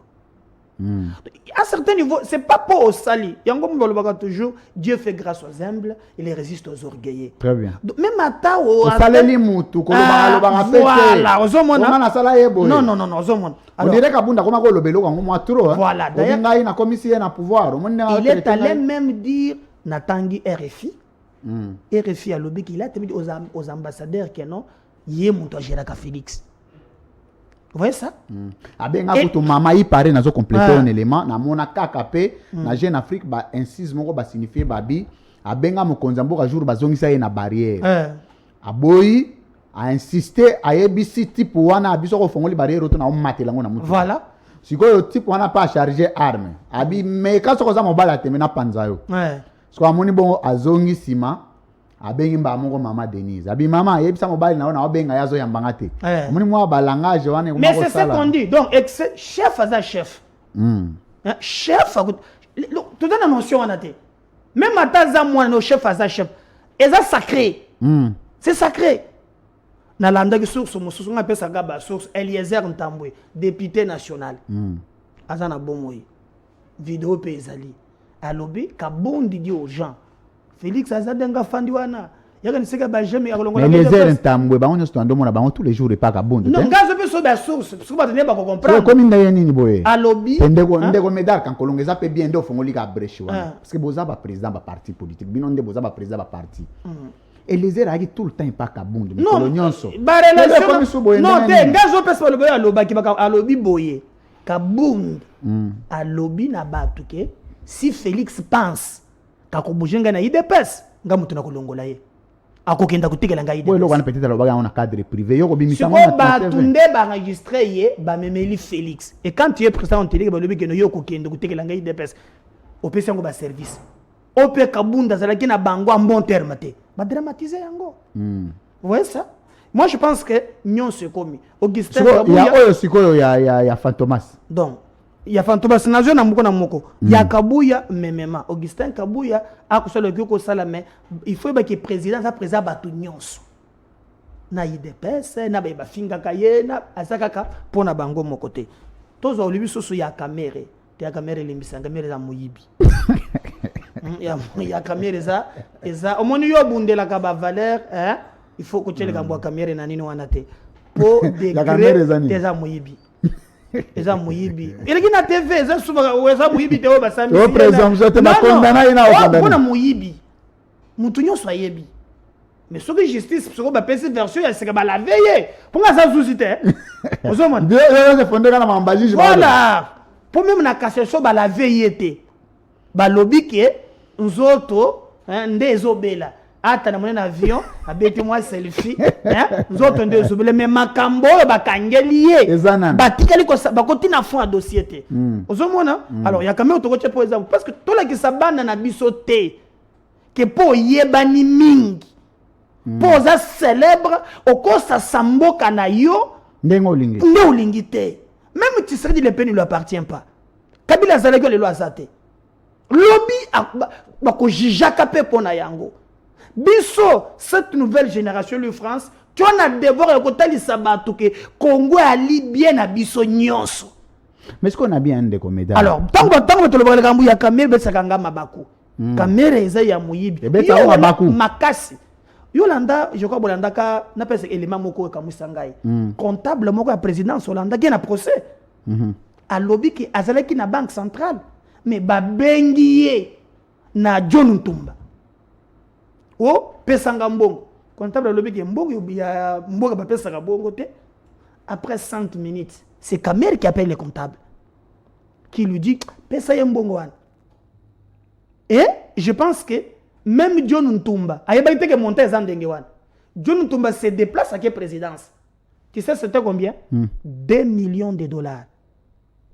B: À certains niveaux, c'est pas pour au sali. Yango mbolo toujours Dieu fait grâce aux humbles, il résiste aux orgueilleux.
A: Très bien.
B: Donc, même à ta au
A: saleli mutu ko
B: voilà, ozomona. Non non non non, ozomona.
A: On dirait kabunda koma ko lobelo ko mo trop.
B: Voilà, d'ailleurs
A: ngai na commission na pouvoir.
B: Il est allé même dire Natangi RFI. RFI a lobby qu'il a dit aux ambassadeurs que non, yé muto Gérard Félix. Vous voyez ça?
A: Abenga kutu mama yi pare nazo compléter un élément na mona KKP na Jeune Afrique ba insiste moko ba signifier babi abenga mokonza mboka jour bazongisa ye na barrière. Aboyi a insister a ABC type wana abiso ko fongoli barrière to na matela ngo na mutu.
B: Voilà.
A: Sikoyo type wana pas charger arme. Abi me ka soko za mobala temena panza yo. Siko amoni bon azongi sima abengi mba mongo mama Denise. Abi mama yebisa mobile na ona obenga yazo yambanga te. Moni moi ba langage wana ko.
B: Mais c'est ce qu'on dit. Donc chef à chef. Chef tout dans la notion on a été. Même à ta moi no chef à chef. Et ça sacré. C'est sacré. Na landa ki source mo source ngape sa gaba source Eliezer Ntambwe, député national. Azana bomoyi. Vidéo pezali. Alobi ka bondi di aux gens. Félix Azadenga Fandiwana. Il y a une séquence de jamais à l'onglet.
A: Mais les airs Ntambwe, on est dans le monde tous les jours et pas à Bondi.
B: Non, gaz peut sauver la source. Parce que vous ne pas comprendre.
A: Comme une d'ailleurs boy.
B: À lobby.
A: Ndego medar quand Colonga ça peut bien d'offre on liga brèche. Parce que Boza va président va parti politique. Binon de Boza va président va parti. Et les airs tout le temps pas à Bondi.
B: Non. Non, gaz peut pas le boy à lobby qui va à lobby boyer. Kabund à lobby na batuke. Si Félix pense kakobujenga na IDPS ngamutu na kolongola ye akokenda kutikela nga IDPS
A: boy peut-être aloba on a cadre privé yo ko bimisa
B: mo ba tunde ba enregistrer ye ba memeli Félix et quand tu es président on te dit ba lobi que no yo kokenda kutikela nga IDPS opesa ngo ba service ope kabunda zalaki na bango en bon terme te ba dramatiser yango vous voyez ça. Moi je pense que nyon se komi Augustin
A: Kabuya ya oyo sikoyo ya Fantomas
B: donc il y a Fantomas na zone na moko ya Kabuya memema Augustin Kabuya a ko sala ko sala mais il faut que président ça président batu nyonso na IDPS na ba finga kayena asakaka pona bango moko te tozo olibi soso ya kamera te ya kamera limbisanga kamera za muyibi ya kamera za omoni yo bundela ka ba valeur hein il faut que tu les gambo kamera na nini wana te po degré des amuyibi. Eza muyibi. Il y a une TV, eza muyibi te o basami.
A: O président, je te ma condamné na o condamné.
B: Bona muyibi. Moutounion soit yebi. Mais ce que justice, ce que ma PC version, c'est que la veille. Pour moi, ça suscite. Voilà. Pour même la cassation, la veille. Ba lobby qui est, nous autres, des obéla. Attends, mon avion, abêtez-moi selfie. Nous autres, des obéla. Mais ma cambo, ba kangelier. Ba tikali ko ba continue à fond à dossier. Alors, il y a quand même autre chose pour exemple. Parce que tout là qui s'abandonne na bisoté. Que pour yebani mingi. Pour ça célèbre, au cause ça sambo kanayo. Ndengolingite. Même tu sais que le pays ne lui appartient pas. Kabila Zalego le loi zate. Lobby bako jijaka pe pona yango. Biso cette nouvelle génération de France, tu en as devoir ekotali sabatu ke Congo ali bien à biso nyonso.
A: Mais est-ce qu'on a bien des comédiens?
B: Alors, tant que le kambu ya kamera besakanga mabaku. Kamera eza ya muyibi.
A: Beta mabaku.
B: Makasi. Yolanda, je crois Bolanda ka na pese élément moko ka musangai. Comptable moko ya présidence Yolanda qui na procès. A lobby ki azalaki na banque centrale. Mais ba bengiye na John Ntumba. Oh, pesanga mbongo. Comptable lobby ki mbongo ya mbongo ba pesanga bongo te. Après 100 minutes, c'est Kamer qui appelle le comptable. Qui lui dit pesa ya mbongo wana. Et je pense que même John Ntumba, il y a que monter John Ntumba se déplace à quelle présidence? Tu sais c'était combien? 2 millions de dollars.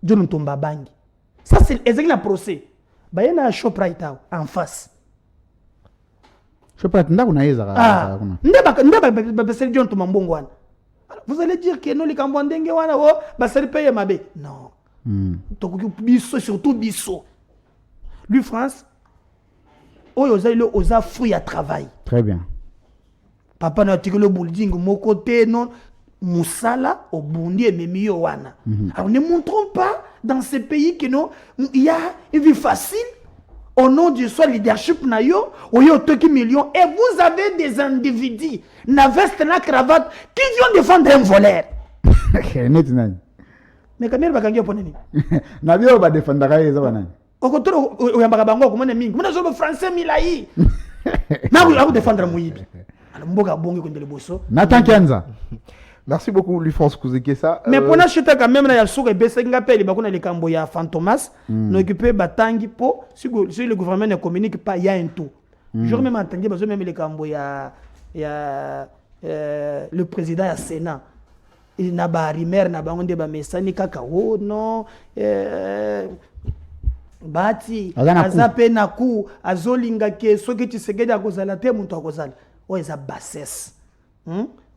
B: John Ntumba bangi. Ça c'est exactement le procès. Il y a un Shoprite en face.
A: Shoprite, John
B: Ntumba mbongo wana. Vous allez dire que nous les Cambouandenge wana oh bah c'est payer ma bé. Non. Biso surtout biso. Lui France oza fruit à travail.
A: Très bien.
B: Papa na tikolo building mon côté non musala au bundi et memiyo wana. Alors ne montrons pas dans ces pays que non il y a une vie facile au nom du soit leadership na yo oyo toki millions et vous avez des individus na veste na cravate qui viennent défendre un voleur. Mais quand même bakangi poneni.
A: Na bio ba défendre ka yeza banani.
B: Okotoro oyambaka bango komone mingi. Muna zo français milai. Na ku défendre muyibi. Alors mboka bongi kondele boso.
A: Nathan Kianza.
C: Merci beaucoup, Lufrance Kouzekesa.
B: Mais pour n'acheter quand même, il y a sur les Bessenga Pay, les Cambo, il y a Fantomas, n'occuper Batangi Po, si le gouvernement ne communique pas, il y a un tout. Je même entendu, parce que même les Cambo, il y a le président du Sénat. Il n'a pas rimer, n'a pas de messani kakao, non. Bati, Azape Naku, Azolinga, ce que tu sais que tu as causé la terre, mon toit causal. Oh, ils ont bassesse.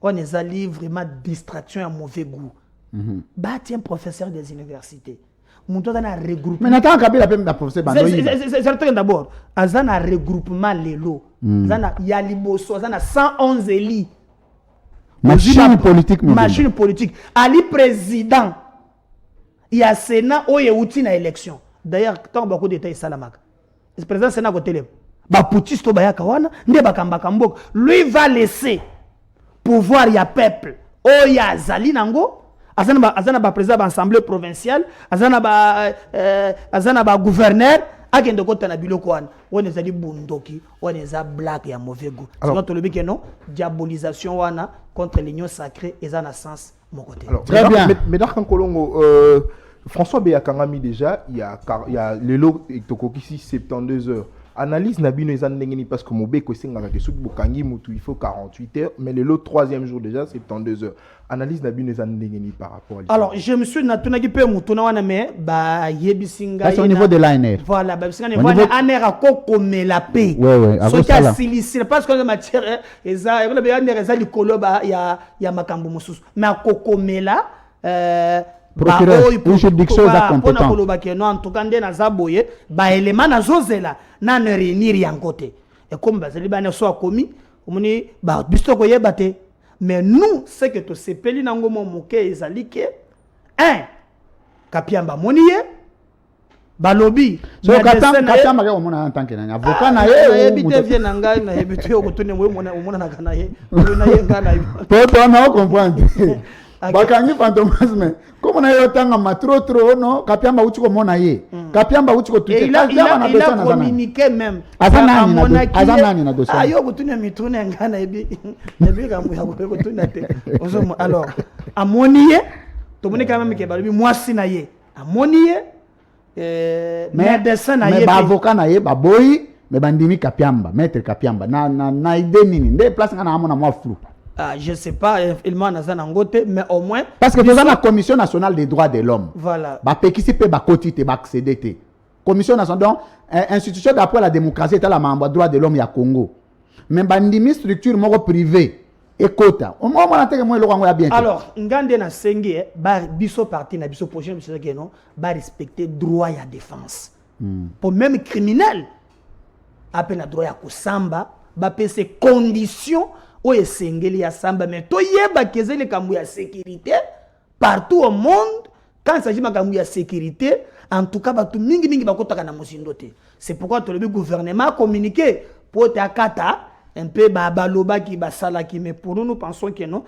B: On est allé vraiment distraction à mauvais goût. Bati un professeur des universités. Mon toit a regroupé.
A: Mais Nathan Kabila peut me professeur.
B: C'est d'abord. Azan a regroupement les lots. Azan y a liboso. Azan a 111 élits.
A: Machine politique.
B: Machine politique. Ali président. Il y a Sénat où il y a outil na élection. D'ailleurs, tant beaucoup de détails salamaka. Le président Sénat côté le. Ba poutiste baya kawana. Nde bakamba kambok. Lui va laisser pouvoir ya peuple. Oh ya zali nango. Azana ba président de l'Assemblée provinciale. Azana ba gouverneur. Agende kota na biloko wana. On ezali bundoki. On eza black ya mauvais goût. C'est notre lobby que non. Diabolisation wana contre l'union sacrée et en sens mon côté.
C: Alors, très bien. Mais dans Kolongo, François Beyakangami déjà, il y a le lot et Tokokisi 72 heures. Analyse Nabino et Zandengeni parce que Mobe Kosenga ke souk Bokangi Moutou il faut 48 heures, mais le lot troisième jour déjà 72 heures. Analyse Nabino et Zandengeni par rapport à
B: alors je me suis natunaki pe Moutou na wana mais ba yebisinga
A: c'est au niveau de l'ANR.
B: Voilà, ba bisinga ne voilà ANR akoko la paix.
A: Ouais
B: so ka silicile parce que la matière eza ekolo be ANR eza likolo ba ya makambo mususu mais akoko mela
A: procureur une juridiction compétente
B: en tout cas ndena zaboye ba élément na zozela na ne réunir yangote et comme bazeli ba ne soit commis omoni ba bisto ko yebate mais nous c'est que to sepeli nango moke ezali ke un kapiamba moniye ba lobby
A: so katamba ka omona en tant que avocat na ye
B: ebite vie na ngai na ebite ko tone mo mona na kana ye na ye ngana
A: to na comprendre. bakangi fantomasme comme on a eu tanga matro trop non kapiamba uchi ko mona ye kapiamba uchi ko tuté
B: il a communiqué même
A: azanani na dossier
B: ayo butuna mituna ngana ebi kamu ya ko tuna te alors amoniye to moni quand même ke balobi mwasi na ye amoniye médecin na ye
A: mais ba avocat na ye ba boyi mais bandimi kapiamba maître kapiamba na idée nini nde place ngana amona mwa flou.
B: Je ne sais pas, il m'a dit, mais au moins.
A: Parce que dans la Commission nationale des droits de l'homme,
B: voilà.
A: Commission nationale, donc, institution d'appui à la démocratie, est à la membre droits de l'homme, il y a Congo. Mais bandimi structure privée, écota.
B: Alors, Ngande na sengi, biso parti na biso prochain, non, respecter droit à défense. Pour même criminel, après na droit à kusamba, ces conditions. Oye sengeli ya samba mais to yeba kezeli kambu ya sécurité partout au monde quand il s'agit de kambu ya sécurité en tout cas batu mingi bakotaka na musindote. C'est pourquoi tout le gouvernement a communiqué pour takata un peu baloba ki basala ki mais pour nous pensons que non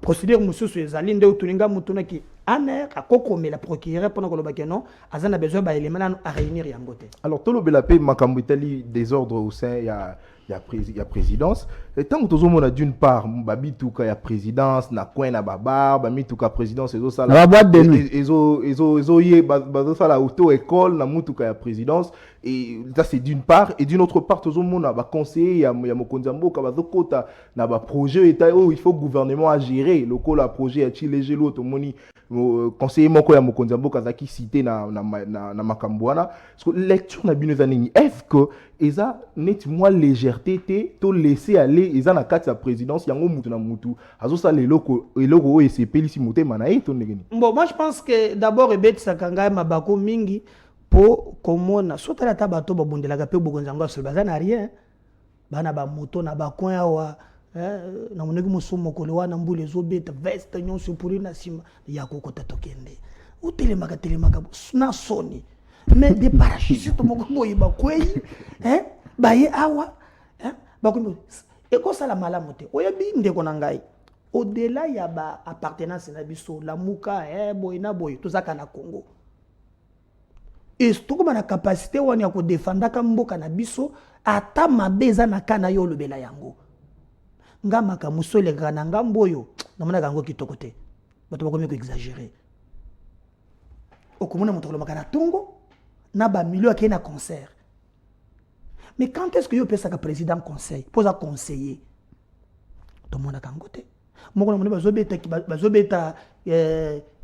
B: procédure monsieur ezali nde utulinga mutuna ki aner akokome la procureur pendant que le non azana besoin ba élément à réunir yangote.
C: Alors tout le belapé makambu itali désordre au sein il y a présidence et tant que tout le monde a d'une part babi tout cas il y a présidence na coin na baba babi tout cas présidence ezo sala
A: la boîte de nuit
C: ezo yé bazo sala auto école na mutu cas il y a présidence et ça c'est d'une part et d'une autre part tout le monde a ba conseiller il y a mokonzambo ka bazo kota na ba projet état il faut gouvernement à gérer le la projet a chilege l'autre moni conseiller moko ya mokonzambo kazaki cité na makambwana parce que lecture na bino nini est-ce que eza net moi légèreté to laisser aller eza na kati ya présidence yango mutu na mutu azo sa eloko o sepeli si motema na to ndengeni.
B: Bon moi je pense que d'abord ebet sakanga mabako mingi po komona sotala ta bato babondelaka pe bokonzango sur bazana rien bana ba moto na ba coin awa na moneki musumo kolo wana mbule zobeta veste nyonso pour na sima ya kokota tokende utelemaka na soni mais des parachutistes moko boyi bakwei baye awa bakomi ekosala malamu te oyebi ndeko na ngai au-delà ya ba appartenance na biso la muka boy na boy tozaka na Congo et surtout na capacité wani ya ko défendre ka mboka na biso ata mabeza na kana yo lobela yango ngamaka musole kana ngamboyo namona kango kitoko te bato bakomi ko exagérer okomona moto kolomaka na tongo na ba milieu akena na concert. Mais quand est-ce que yo pesa ka président conseil pose à conseiller to mona kangote moko na bazobeta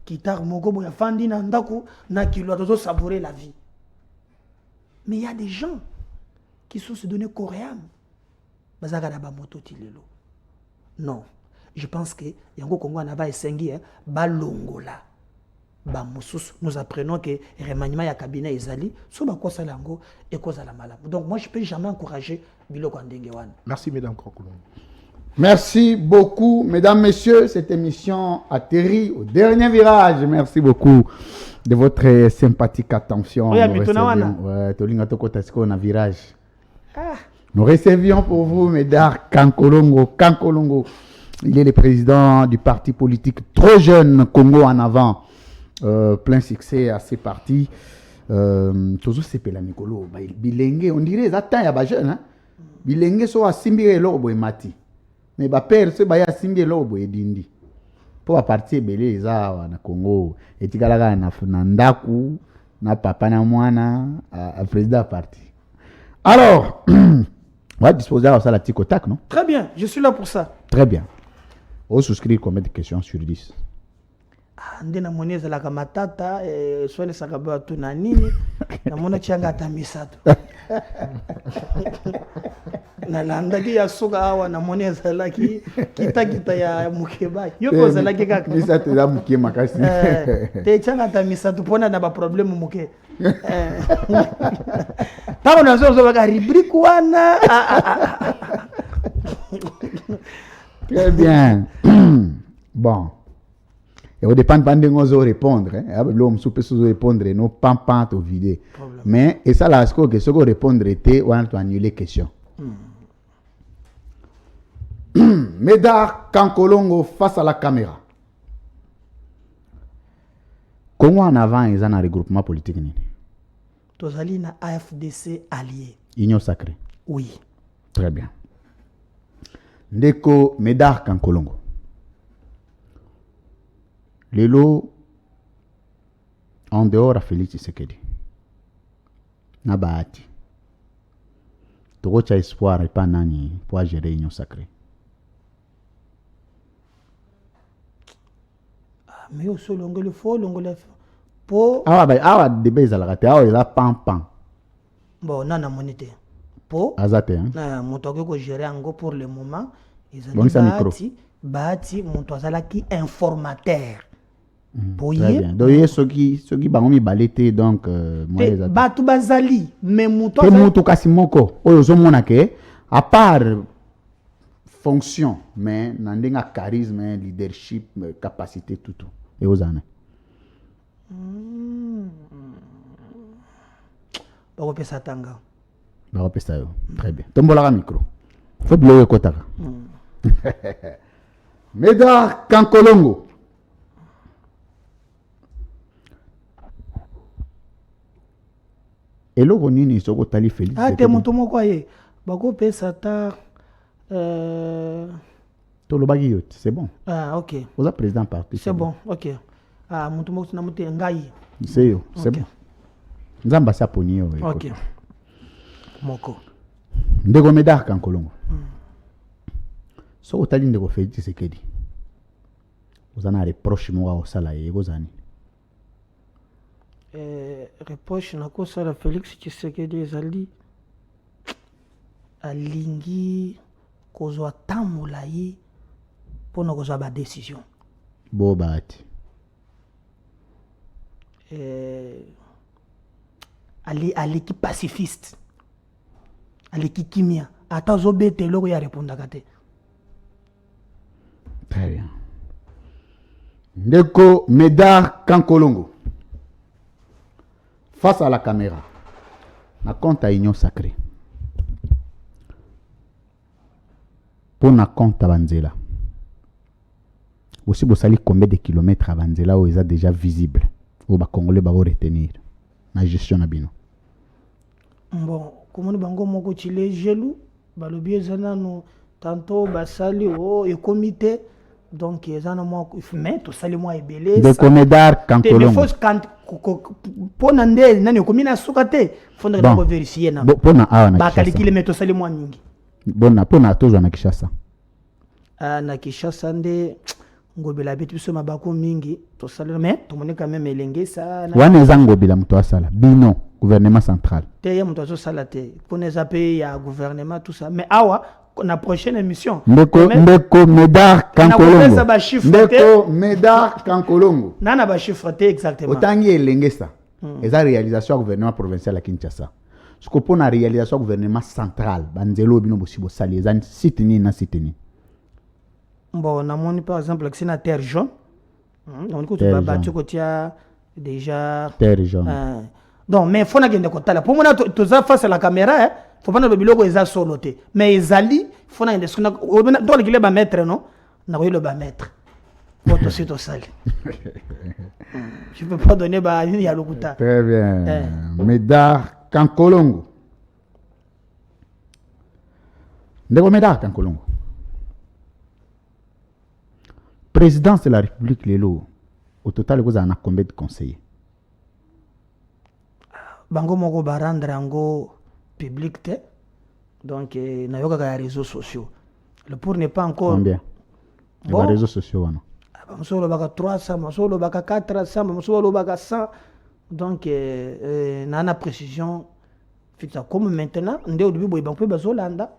B: guitare moko boya fandi na ndako na kilo dozo savourer la vie. Mais il y a des gens qui sont se donner coréen bazaka na ba moto tilelo. Non, je pense que yango Congo na ba esengi balongola. Nous apprenons que le remaniement ya cabinet ezali so bakosa lango et cause la malade. Donc moi je peux jamais encourager biloko ndenge wana.
C: Merci mesdames Krokolon.
A: Merci beaucoup mesdames messieurs, cette émission atterrit au dernier virage. Merci beaucoup de votre sympathique attention. Virage. Nous recevions pour vous Médard Kankolongo. Il est le président du parti politique trop jeune Congo en avant. Plein succès à ces partis. Toujours c'est la Nicolo. Bilenge, on dirait ça ya ba jeune hein. Bilenge so asimbire lobo mati. Mais ba père se ba ya asimbire lobo edindi. Pour partir belé za na Congo etikala na ndaku na papa na mwana à président parti. Alors, on va disposer à ça la tic au tac, non?
B: Très bien, je suis là pour ça.
A: Très bien. On souscrit combien de questions sur 10?
B: Ndena moneza la kamatata swale sakaba tu na nini na mona changa tamisato na landaki ya soka awa na moneza laki kita ya mukeba yoko za laki kaka
A: misato za mukema kasi
B: te changa tamisato pona na ba problème muke pa na zo baka rubrique wana
A: Très bien. Bon. Et au dépend de nous répondre. L'homme peut se répondre, non pas au vide. Mais, et ça, là, ce que vous répondre était, on a annulé question. Médard Kankolongo face à la caméra. Congo en avant, ils ont un regroupement politique.
B: Tozali na AFDC allié.
A: Union sacrée.
B: Oui.
A: Très bien. Ndeko Médard Kankolongo. Lelo, en dehors de Félix Tshisekedi. Nabati. Togocha espoir et pas nani pour gérer l'union sacrée.
B: Mais au sol, on le faut, on le pour.
A: Ah, débat ils allaient ah, ils a pan.
B: Bon, non, non, monité. Pour.
A: Azate, hein.
B: Mon toque que gérer en pour le moment. Ils ont
A: dit
B: bati, mon toazala qui informateur.
A: Très bien. Donc, ceux qui bangomi balete donc
B: moi batu bazali mais muto
A: te muto kasimoko oyo zomona ke à part fonction mais nandenga charisme leadership capacité tout et aux années
B: bako pesa tanga
A: bako pesa yo très bien tombola ka micro faut bloquer kotaka Médard Kankolongo. Eloko nini soko tali Félix.
B: Ah te moto moko ye. Bako pesa ta
A: Tolobaki yote, c'est bon.
B: Ah OK.
A: Vous êtes président parti.
B: C'est bon, OK. Ah moto moko na moto ngai.
A: C'est yo, c'est bon. Nzamba sa poni yo.
B: OK. Moko.
A: Ndeko Médard Kankolongo. Soko tali ndeko Félix Tshisekedi. Vous en avez reproche moi au salaire gozani.
B: Reproche na kosa la Félix Tshisekedi ezali alingi kozwa tamola ye pona kozwa ba décision.
A: Bo baati.
B: Ali qui pacifiste. Ali qui kimia. Ata zobete loko ya répondre kate.
A: Très bien. Ndeko Médard Kankolongo. Face à la caméra, na compte à Union Sacrée. Pour na compte à Banzela. Aussi, vous savez combien de kilomètres à Banzela où ils sont déjà visibles. Où les Congolais vont retenir. La gestion nabino.
B: Bon, comme nous bango moko chile gelou, balobi zana no tantôt basali o et comité. Donc ils en ont moi mais tout ça les mois ebelé.
A: De Médard Kankolongo.
B: Mais faut quand pour nande nani komina sukate faut na ko vérifier na.
A: Pour na awa na.
B: Ba calculer mais tout ça les mois mingi.
A: Bon na pour na tozo na Kinshasa.
B: Ah na Kinshasa nde ngobela bitu biso mabako mingi to sala mais to moni quand même elenge ça.
A: Wana ngobela mto asala bino gouvernement central.
B: Te ya mto sala te pour les AP ya gouvernement tout ça mais awa na prochaine émission.
A: Ndeko Médard Kankolongo. Ndeko Médard Kankolongo.
B: Nana ba chiffre te exactement.
A: Otangi elenge ça. Eza réalisation du gouvernement provincial à Kinshasa. Ce qu'on pona réalisation du gouvernement central, banzelo bino bosibo sali ezan sitini na sitini.
B: Bon, na moni par exemple que na terre jaune. On écoute ba battu ko tia déjà
A: terre jaune.
B: Donc mais faut na gende ko tala. Pour moi to za face à la caméra hein. Faut pas que biloko eza soloté mais ezali faut na ndesuna donc le ba mettre non na le ba mettre photo c'est au sale. Je peux pas donner ba il y a lokuta.
A: Très bien. Médard Kankolongo. Ndeko Médard Kankolongo. Présidence de la République lelo au total vous en a combien de conseillers?
B: Bango moko barandra ngo public te donc na yoka les réseaux sociaux le pour n'est pas encore
A: combien bon, les réseaux sociaux wana
B: mosolo baka 300 mosolo baka 400 mosolo baka 100 donc na précision fixa comme maintenant ndé au début boy banko bazolanda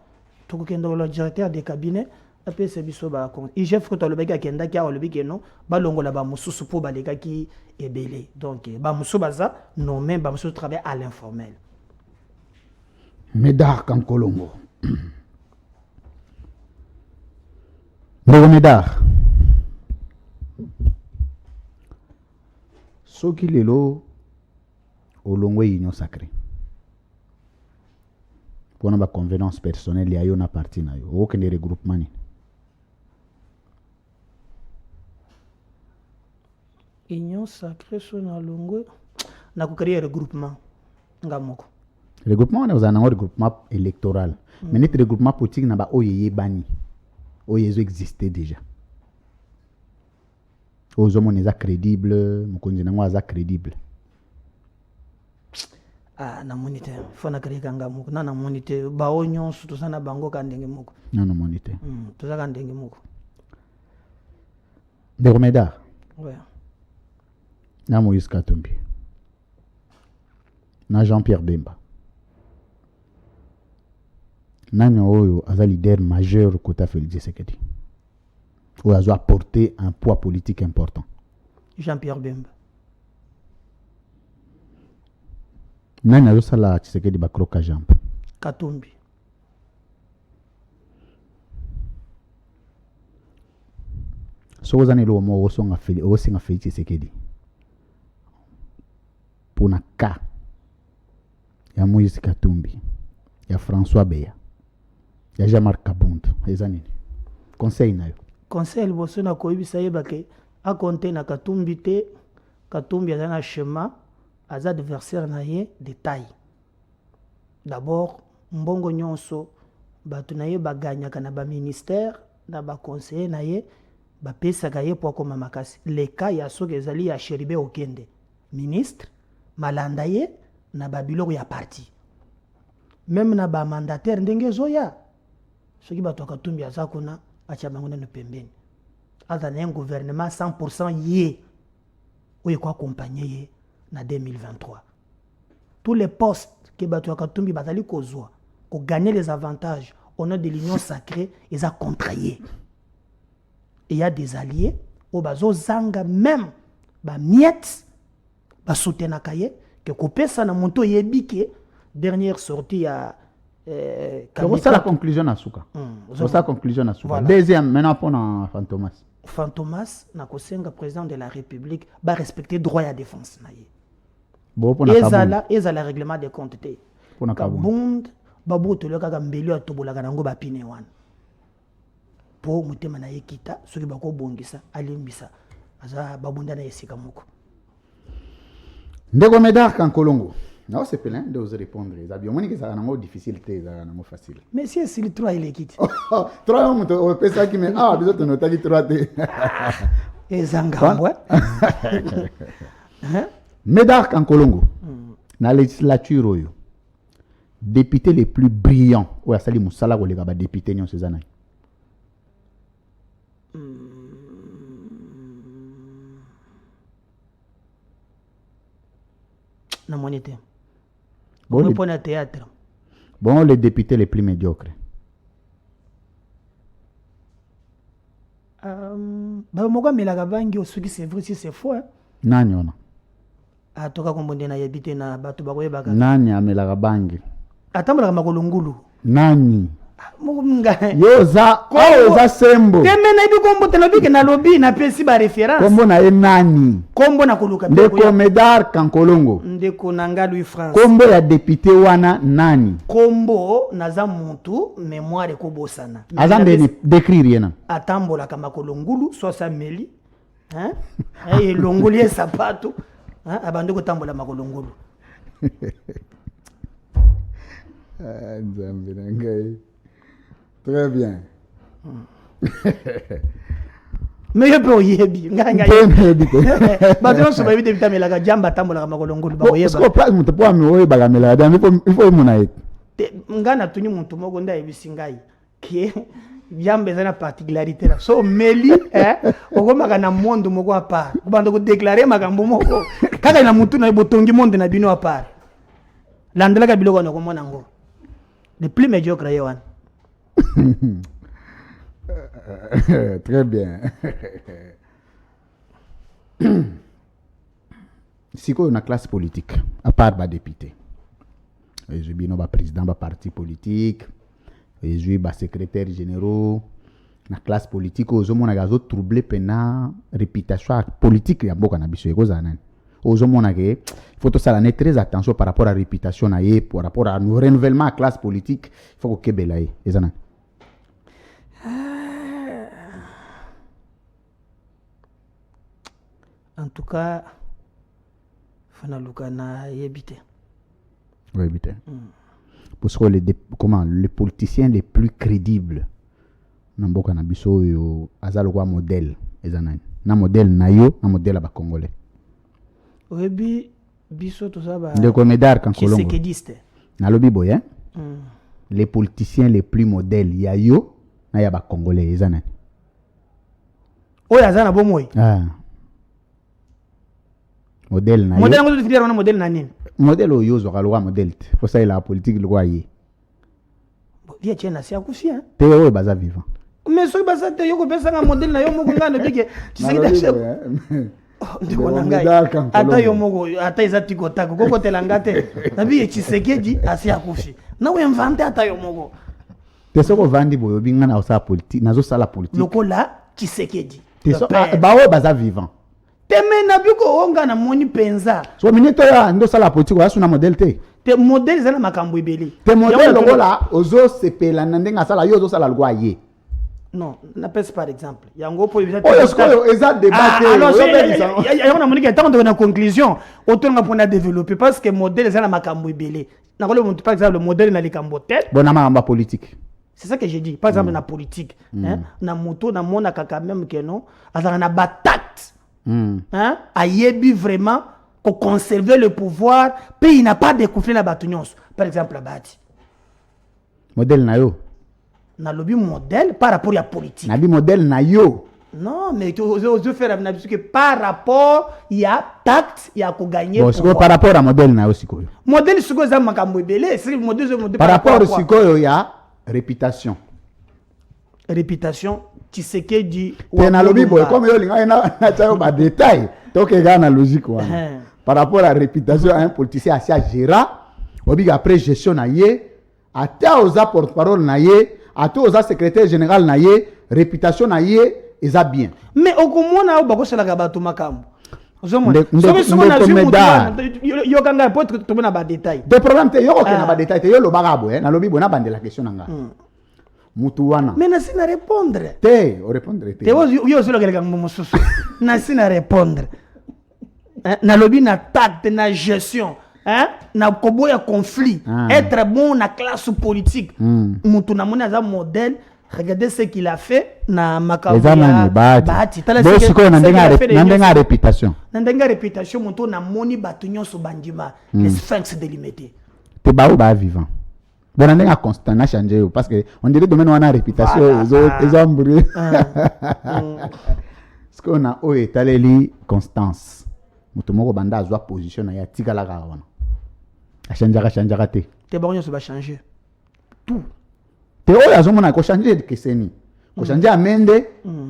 B: to ko kendo le directeur des cabinets après c'est biso ba compte IGF ko to le beka kenda ki a le beka non ba longola ba mususu po ba leka ki ebele donc ba mususu baza non même ba mususu travailler à l'informel.
A: Médard Kankolongo. Médard. Soki lelo olongwe union sacrée. Pour na convenance personnelle ya yo na parti na yo. Aucun regroupement ni.
B: Union sacrée sur na longo na ko créer regroupement ngamoko.
A: Regroupement on est un regroupement électoral. Mais notre regroupement politique n'a pas oyé bani. Oyé existait déjà. Aux hommes on est crédible, mon continent est crédible.
B: Ah na monite faut na créer ngamoko na monite ba onyon surtout ça na bango ka ndenge moko.
A: Non monite.
B: Tout ça ka ndenge moko.
A: De Romeda.
B: Ouais.
A: Na Moïse Katumbi. Na Jean-Pierre Bemba. Nani oyo aza leader majeur côté Félix Tshisekedi. Ou a apporté un poids politique important.
B: Jean-Pierre Bemba.
A: Nani azo sala Tshisekedi bakroka jambe.
B: Katumbi.
A: So ozane lo mo osonga Félix Tshisekedi. Pour na ka ya Moïse Katumbi, ya François Beya, ya Jean-Marc Kabund, ezanini. Conseil na yo.
B: Conseil boso na koyebisa yeba ke a compter na Katumbi te, Katumbi aza na chemin, aza adversaire na ye de taille. D'abord, mbongo nyonso bato na ye baganyaka na ba ministère na ba conseiller na ye ba pesaka ye po akoma makasi. Le cas ya soki ezali ya Cheribe Okende, ministre malanda ye na ba biloko ya parti. Même na ba mandataire ndenge zoya. Soki bato Katumbi aza kuna acha bango na pembeni. Aza na un gouvernement 100% ye oye ko accompagner ye na 2023. Tous les postes que bato Katumbi bazali kozwa ko gagner les avantages au nom de l'union sacrée, ils ont contraillé. Et il y a des alliés au bazo zanga même ba miette ba soutenir kaye que coupé ça na monto yebike dernière sortie à
A: c'est la conclusion à Souka. C'est la conclusion à Souka. Voilà. Deuxième, maintenant pour Fantomas.
B: Fantomas, na kosenga président de la République, va respecter droit à défense na ye.
A: Bon pour
B: ezala règlement des comptes te.
A: Pour na
B: kabund babu to loka ka mbeli atobola ka nango ba pine wana. Po mutema na ye kita soki bako bongisa alimbisa. Aza babunda na esika moko.
A: Ndeko Médard Kankolongo. Non, c'est plein de vous répondre. Les avions, que ça a un difficile, ça a un facile.
B: Mais si c'est le 3, il est quitte.
A: 3, on peut ça qui met. Ah, vous êtes noté 3.
B: Et Zangamboué.
A: Médard Kankolongo. Dans la législature, député les plus brillants. Ou à Sali Moussala, ou les gars, député, non, ces années.
B: Non, mon été.
A: Bon,
B: théâtre.
A: Bon, les députés les plus médiocres.
B: Bamoga melaga bangi osuki c'est vrai si c'est faux.
A: Nani ona.
B: Ah toka kombonde na yebite na bato bakoyebaka.
A: Nani amelaga bangi.
B: Atambola makolongulu.
A: Nani.
B: Munga.
A: Yoza, oza sembo.
B: Keme na ibi kombo telobike na lobby na pesi ba référence.
A: Kombo na ye nani.
B: Kombo na koluka.
A: Ndeko Médard Kankolongo.
B: Ndeko nanga Louis France.
A: Kombo ya député wana nani.
B: Kombo naza muntu mémoire ko bosana.
A: Azambe décrire yena.
B: Atambola kama kolongulu sosa meli. Hein? Et longoli sapato. Hein? Abande ko tambola makolongulu.
A: Nzambe nangai. Très bien.
B: Mais je peux y aller. Maintenant, je vais te dire que jamba tambola kama kolongolo ba oyeba.
A: Parce que place mutu po amiwe ba kamela da il faut munaye.
B: Ngana tuni muntu moko nda ebisingai. Ke jamba zana particularité là. So meli ogomaka na monde moko a part. Bando ko déclarer makambo moko. Kaka na muntu na botongi monde na bino a part. Landela ka biloko na komona ngo. Le plus médiocre yewan.
A: Très bien. Si quoi une classe politique, à part les députés, je suis président de parti politique, je suis secrétaire général, la classe politique, aux hommes qui ont troublé la réputation politique, il y a beaucoup de choses. Aux hommes il faut faire très attention par rapport à la réputation, par rapport à un renouvellement de la classe politique, il faut que vous
B: En tout cas fana luka na yebite.
A: Oui, éviter. Parce que les politiciens les plus crédibles Namboka na biso yo azalo kwa modèle ezanani. Na modèle na yo, na modèle ba congolais.
B: Oyebi biso to ça ba.
A: Ndeko Médard Kankolongo.
B: Tshisekediste.
A: Na lobi boye. Les politiciens les plus modèles ya yo na ya ba congolais ezanani.
B: Oya azana bomoy.
A: Ah. Modèle na yo.
B: Modèle ngo définir wana modèle na nini?
A: Modèle oyo zo kalwa modèle. Pour ça il a politique le roi yé.
B: Dia tena si akufi hein.
A: Te oyo baza vivant.
B: Mais soki basa te yoko pesa nga modèle na yo moko ngana bike. Tshisekedi ndiko na ngai. Ata yo moko ata eza tiko tako koko telanga te. Na bike Tshisekedi asi akufi. Na we inventer ata yo moko.
A: Te soko vandi boyo binga na osa politique, nazo sala politique.
B: Lokola Tshisekedi.
A: Te so ba oyo baza vivant.
B: Teme na biko onga na moni penza.
A: So minito ya ndo sala politique wa suna modèle te.
B: Te modèle zana makambo ibeli.
A: Te modèle lokola ozo sepela ndenga sala yo ozo sala lwa ye.
B: Non, n'appelle par exemple. Yango po bisa.
A: Oh, est-ce que eza débat te?
B: Alors, yango na moni ke tant de conclusion, autant nga pona développer parce que modèle zana makambo ibeli. Na ko le montre par exemple le modèle na likambo tête.
A: Bona makamba politique.
B: C'est ça que j'ai dit. Par exemple, na politique, hein, na moto, na mona kaka même que non, azana na batat. Hein, ayebi vraiment qu'on conserver le pouvoir, puis il n'a pas découvert la batunions. Par exemple, la bati.
A: Modèle na yo.
B: Na lobby modèle par rapport à la politique.
A: Na bi modèle na yo.
B: Non, mais tu oses faire que par rapport, il y a tact, il y a qu'on gagner.
A: Bon, c'est par rapport à modèle na yo sikoyo.
B: Modèle sikoyo za makambo ebele, c'est modèle
A: par rapport au sikoyo ya réputation.
B: Réputation, Tshisekedi.
A: Tena lobby boy comme yo linga na tayo ba détail. Donc il y a une logique par rapport à la réputation à un politicien assez gérant, obiga après gestion na ye, ata oza porte-parole na ye, ata oza secrétaire général na ye, réputation na ye eza bien.
B: Mais okomona bako sala ka bato makambo.
A: Ozomona.
B: Yo kanga peut être tomber na ba détail.
A: De problème te yo ko na ba détail te yo lo bagabo na lobi bona bande la question nga. Mutuwana.
B: Mais na sina répondre.
A: Te, o répondre te.
B: Te yo solo keleka mosusu. Na sina répondre. Na lobby na tact na gestion. Hein? Na koboya conflit. Être bon na classe politique. Mutu na mona za modèle. Regardez ce qu'il a fait na makambo ya bahati.
A: Bo siko na ndenga réputation.
B: Na ndenga réputation mutu na moni batu nyonso bandima. Les sphinx délimité.
A: Te ba ba vivant. Bon, on a constant à changer parce que on dirait domaine on a réputation ils ont brûlé. Ce qu'on a au étalé constance. Mutomoko banda azwa position na ya tikala ka wana. A changer te.
B: Te ba se va changer. Tout.
A: Te o ya zomona ko changer de keseni. Ko changer amende,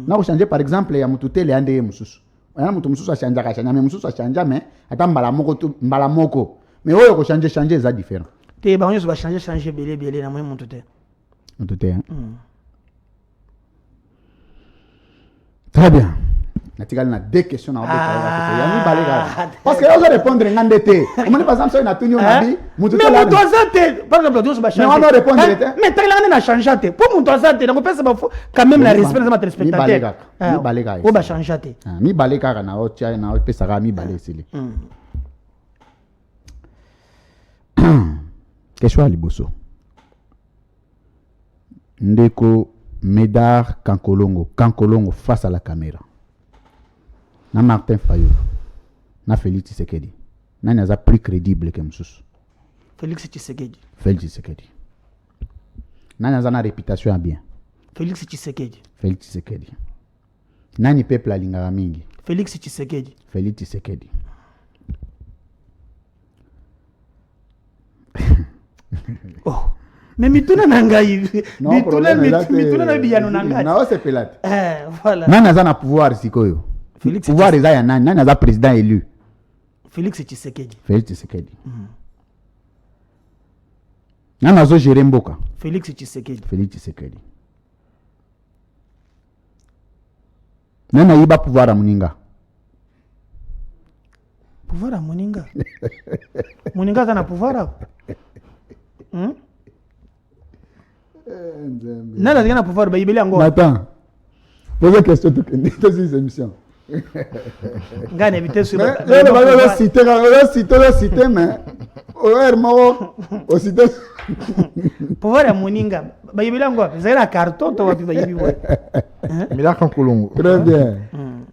A: na ko changer par exemple ya mututele ande mususu. Yana mutu mususu a changer ka changer mais mususu a changer mais ata mbala moko. Mais o ko changer ça différent.
B: Te ba on se va changer belé na moi mon tout est.
A: Mon tout est. Très bien. Natikali na deux questions na parce que on va répondre ngande te. On par exemple ça na tunyo na bi, mon tout est.
B: Mais mon doigt par exemple on se va changer.
A: Mais on va répondre
B: mais tellement na changer te. Pour mon doigt te, donc pense quand même la respect de notre spectateur.
A: Mi balega.
B: On va changer te.
A: Mi balega na o tia na o pesa ga mi balé sili. Question à Liboso. Ndeko Médard Kankolongo face à la caméra. Na Martin Fayulu. Na Félix Tshisekedi. Na naza plus crédible que Moussous.
B: Félix Tshisekedi.
A: Félix Tshisekedi. Na naza na réputation bien.
B: Félix Tshisekedi.
A: Félix Tshisekedi. Nani peuple alingaka mingi.
B: Félix Tshisekedi.
A: Félix Tshisekedi.
B: Oh, mais mituna nangai. Mituna na biyano nangai.
A: Na ose pelate.
B: Voilà.
A: Nani aza na pouvoir sikoyo?
B: Félix
A: pouvoir eza ya nani? Nani aza président élu?
B: Félix Tshisekedi.
A: Félix Tshisekedi. Nani azo gérer mboka?
B: Félix Tshisekedi.
A: Félix Tshisekedi. Nani ayiba pouvoir a muninga?
B: Pouvoir a muninga? Muninga aza na pouvoir? Nana zina pouvoir ba yibeli yango.
A: Attends. Pose question toute émission.
B: Nga n'éviter sur
A: mais cité mais cité
B: pouvoir ya moninga bayibila ngwa zela carton to wapi bayibi wa
C: Médard Kankolongo.
A: très bien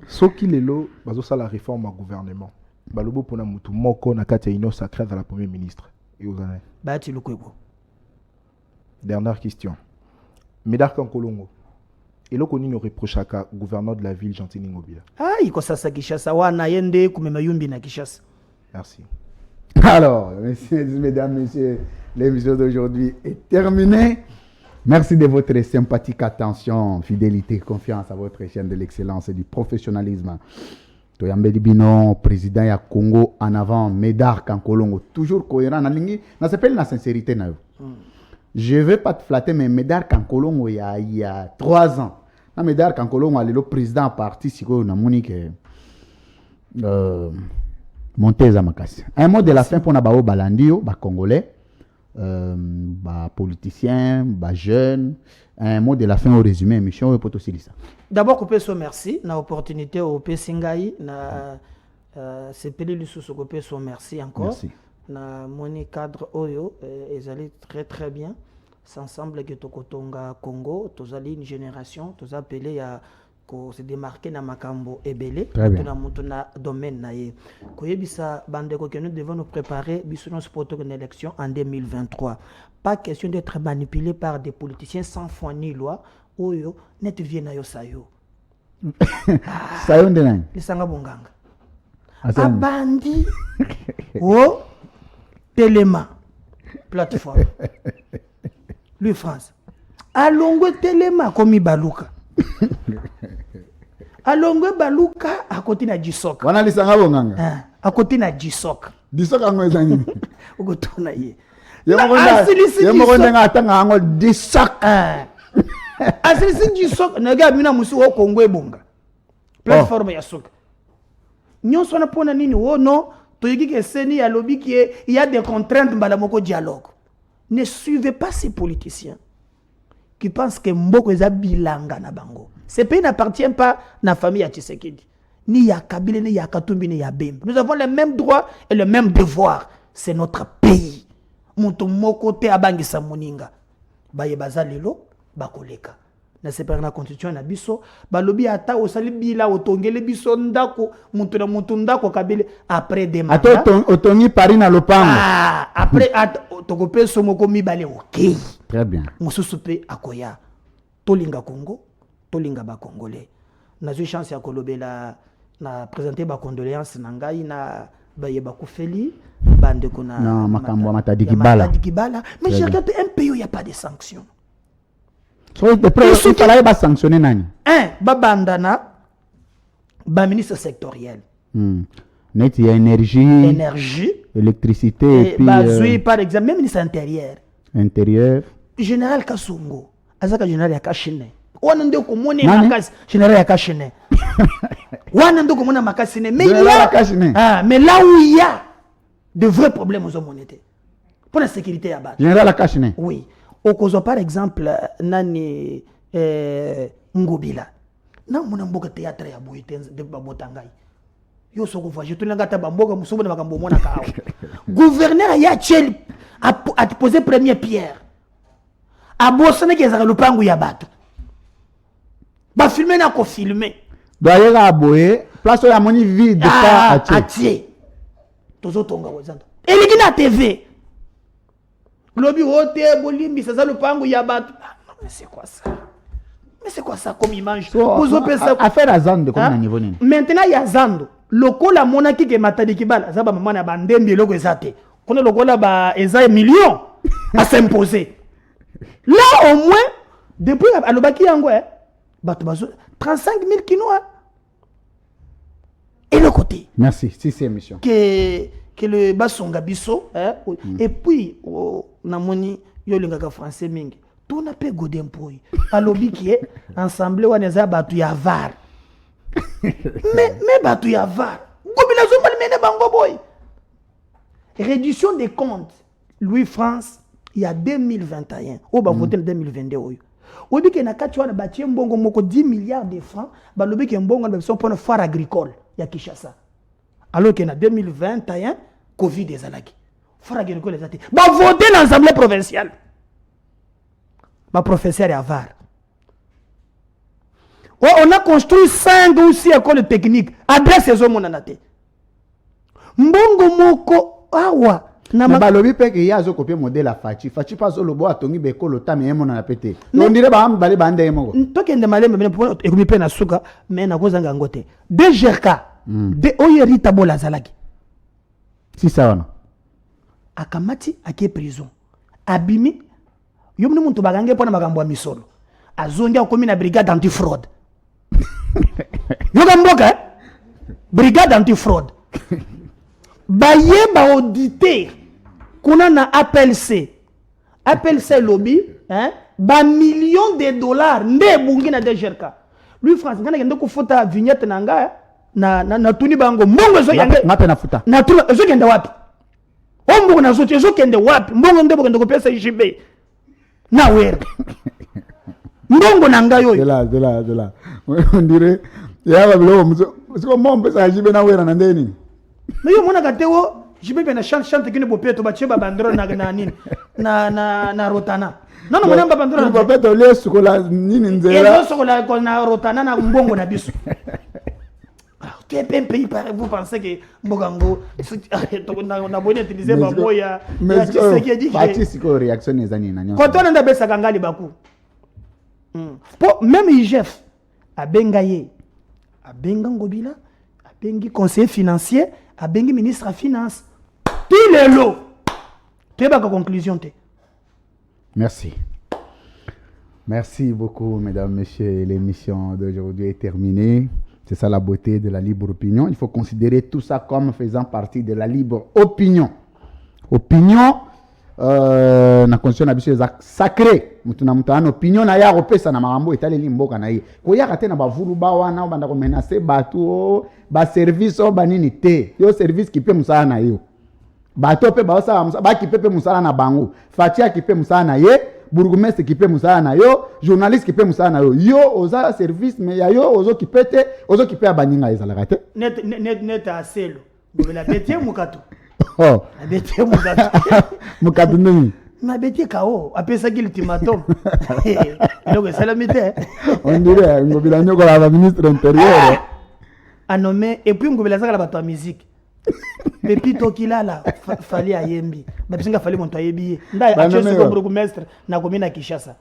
C: Soki lelo bazo sala la réforme au gouvernement. Balobo pona mutu moko na kati ya union sacrée dans la premier ministre. Et aux années.
B: bati lukwebo.
C: Dernière question. Médard Kankolongo. Et là, on reproche à gouverneur de la ville, Gentini Ngobila.
B: Ah, iko sasa Kishasa wana yende kumema yumbi na Kishasa.
C: Merci.
A: Alors, mesdames, messieurs, l'émission d'aujourd'hui est terminée. Merci de votre sympathique attention, fidélité, confiance à votre chaîne de l'excellence et du professionnalisme. Toyambe Libino, président ya Congo en avant, Médard Kankolongo, toujours cohérent. Ça s'appelle la sincérité. Je ne vais pas te flatter, mais Médard Kankolongo, il y a 3 ans. Médard Kankolongo, le président parti, si on a Monique. Montez à Makassi. Un mot de la fin pour Nabao Balandio, Congolais, politiciens, jeunes. Un mot de la fin au résumé, émission pour aussi ça.
B: D'abord, on peut se merci na opportunité au Pessingaï, na CPL Lususu, on peut se merci encore.
A: Merci.
B: Na moni cadre Oyo, ils allaient très très bien. C'est ensemble que Tokotonga Congo, tous allés une génération, tous appelés à se démarquer na makambo ebele, tout na domaine na ye. Koyebisa bande que nous devons nous préparer bisounon pour une élection en 2023. Pas question d'être manipulé par des politiciens sans foi ni loi. Oyo net viena yo sayo.
A: Sayo ndenang.
B: Lisanga bonganga. Abandi. Oh Téléma plateforme. Lui France. Alongo Téléma comme Baluka. Alongo Baluka à côté na Jisok.
A: Wana lisanga bonganga.
B: À côté na Jisok.
A: Jisok ango ezangi.
B: Ugotona ye.
A: Yemokonda atanga ango Jisok.
B: Asilisi Jisok naga bina musu o Kongo ebonga. Plateforme ya soka. Nyonso na pona nini wo no toyiki ke seni ya lobby qui est il y a des contraintes mbalamoko dialogue. Ne suivez pas ces politiciens qui pensent que Mboko est bilanga na bango. Ce pays n'appartient pas à la famille à Tshisekedi. Ni ya Kabila, ni ya Katumbi, ni ya Bemba. Nous avons les mêmes droits et les mêmes devoirs. C'est notre pays. Monto moko te abangisa moninga. Baye bazalelo, bakoleka. Na separa na constitution na biso, balobi ata osali bila otongele biso ndako, monto ndako Kabila après des mandats.
A: Ato otongi pari na lopango.
B: Ah, après tokope somoko mibale OK.
A: Très bien.
B: Mususu pe akoya. Tolinga Congo, tolinga ba Congolais. Na eu chance ya kolobela na présenter ba condoléances na ngai na baye bakufeli bande kuna
A: na makambo matadi kibala.
B: Mais je regarde un pays où il y a pas de sanctions.
A: So il fallait pas sanctionner nani.
B: Babandana ba ministre sectoriel.
A: Net il y a énergie, électricité
B: et puis par exemple même ministre intérieur. Général Kasongo, azaka général ya Kashine. Wana ndio komone makasi général ya Kashine. Wana ndio komona makasi ne mais là où il y a de vrais problèmes aux monétaires. Pour la sécurité ya base.
A: Général Kashine.
B: Oui. Okozo par exemple nani Ngobila. Na mona mboka théâtre ya boyitenze de babotangai. Yo soko voyage tout l'angata bamboka musobo na makambo mona ka. Gouverneur ya Tchel a posé première pierre. Abosana kezaka lupangu ya bato. Ba filmer na ko filmer.
A: Doyer aboye, place ya moni vide pas
B: atie. Tozo tonga wazanda. Eliki na TV. Globi wote bolimbi ça lupangu ya bato. Mais c'est quoi ça? Mais c'est quoi ça comme image? Bozo pesa
A: affaire azando comme na niveau nini.
B: Maintenant il y a zando. Lokola monaki ke matadi kibala za ba mama na bandembi loko ezate. Kona lokola ba eza millions à s'imposer. Là au moins depuis alobaki yango bato bazo 35 000 kinois. Et le côté.
A: Merci, c'est émission.
B: Que le basonga biso et puis namoni yo lingaka français mingi. Tout na pe godem poi. Alobi qui est ensemble waneza batu ya var. mais batu ya var. Combinaison mal mene bango boy. Réduction des comptes. Louis France il y a 2021. On va voter en 2022. Obi ke na kati wana batie mbongo moko 10 milliards de francs, balobi ke mbongo na besoin pour une foire agricole ya Kinshasa. Alors que na 2021 Covid ezalaki. Foire agricole ezati. Ba voter dans l'Assemblée provinciale. Ma professeur ya VAR. Oh, on a construit 5 ou 6 écoles techniques. Adresse les hommes nanate. Mbongo moko awa.
A: Na balobi pe ke ya zo copier modèle a Fachi. Fachi pas zo lobo atongi be ko lota me mona na pété. On dirait ba am bale bande yemo.
B: To kende malembe bene pour ekomi pe na suka mais na kozanga ngote. De jerka. De oyerita bola zalaki.
A: Si ça wana.
B: Akamati ake prison. Abimi yomni muntu bagange pona magambo ya misolo. Azondia komi na brigade anti-fraude. Yoga mboka brigade anti-fraude. Baye ba auditeur kuna na APLC lobby ba millions de dollars nde bungi na DGRK. Lui France ngana kende ko fota vignette na nga na tuni bango mbongo zo yange
A: ngape na futa
B: na tuni zo kende wapi mbongo na zo kende wapi mbongo ndebo kende ko pesa JB na wera mbongo na nga yoyo
A: de la on dirait ya ba bilo mzo mo pesa JB na wera na ndeni.
B: Mais yo mona kateo jibe bena chante kine bopeto ba cheba bandro na nini na rotana non mona ba bandro na
A: bopeto le sukola nini nzela
B: ezo sukola ko na rotana na mbongo na biso. Tu es un pays pareil, vous pensez que Mbogango na bonne utiliser ba moya ya Tshisekedi
A: que réaction les années
B: quand on anda besa kangali baku po même IGF abengaye abenga ngobila abengi conseiller financier abengi ministre à finance tous les lots tu ba conclusion te.
A: Merci beaucoup mesdames messieurs, l'émission d'aujourd'hui est terminée. C'est ça la beauté de la libre opinion. Il faut considérer tout ça comme faisant partie de la libre opinion. Opinion, na constitution na biso sacré. Mutuna mutana opinion na ya opesa na marambo etali limboka na ye. Ko ya kate na bavulu ba wana obanda ko menacer batu ba service o banini te. Yo service ki pe musala na yo. Bato pe ba osala musala ba ki pe musala na bango. Fatia ki pe musala na ye. Bourgmestre qui peut musala na yo, journaliste qui peut musala na yo. Yo oza service mais ya yo ozo qui peut abaninga ezalaka te.
B: Net aselo. Ngobela betie mukato.
A: Oh.
B: Betie mukato.
A: Mukato nini?
B: Ma betie kao, apesa ki ultimatum. Donc salamité.
A: On dirait ngobela nyoko la ministre intérieur.
B: A nommé et puis ngobela saka la bato musique. Pepito Kilala fali ayembi babisinga fali monto ayebi ndai achesu ko bourgmestre na komina Kinshasa.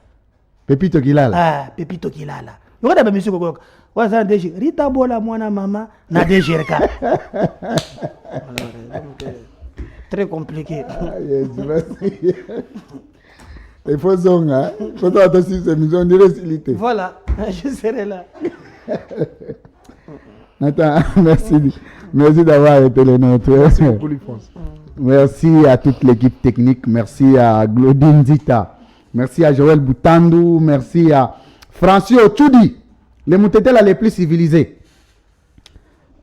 A: Pepito Kilala
B: Pepito Kilala yoka ba misiko ko waza deji Rita Bola mwana mama na DGRK. Très compliqué.
A: Il faut zonga faut toi aussi c'est mission de récilité.
B: Voilà, je serai là.
A: Nathan, merci d'avoir été le nôtre.
C: Merci beaucoup, France.
A: Merci à toute l'équipe technique. Merci à Glodine Zita. Merci à Joël Boutandou. Merci à Francio Tchoudi, les moutetels les plus civilisés.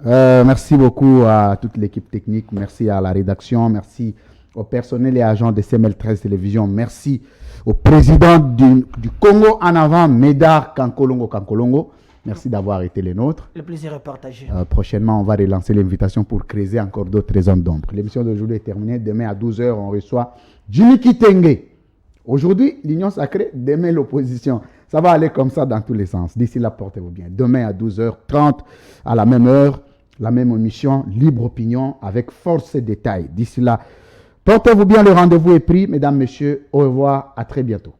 A: Merci beaucoup à toute l'équipe technique. Merci à la rédaction. Merci au personnel et agents de CML13 Télévision. Merci au président du Congo en avant, Médard Kankolongo. Merci d'avoir été les nôtres.
B: Le plaisir est partagé.
A: Prochainement, on va relancer l'invitation pour creuser encore d'autres zones d'ombre. L'émission d'aujourd'hui est terminée. Demain à 12h, on reçoit Jimmy Kitenge. Aujourd'hui, l'Union sacrée. Demain, l'opposition. Ça va aller comme ça dans tous les sens. D'ici là, portez-vous bien. Demain à 12h30, à la même heure, la même émission, Libre Opinion, avec force et détails. D'ici là, portez-vous bien. Le rendez-vous est pris. Mesdames, Messieurs, au revoir. À très bientôt.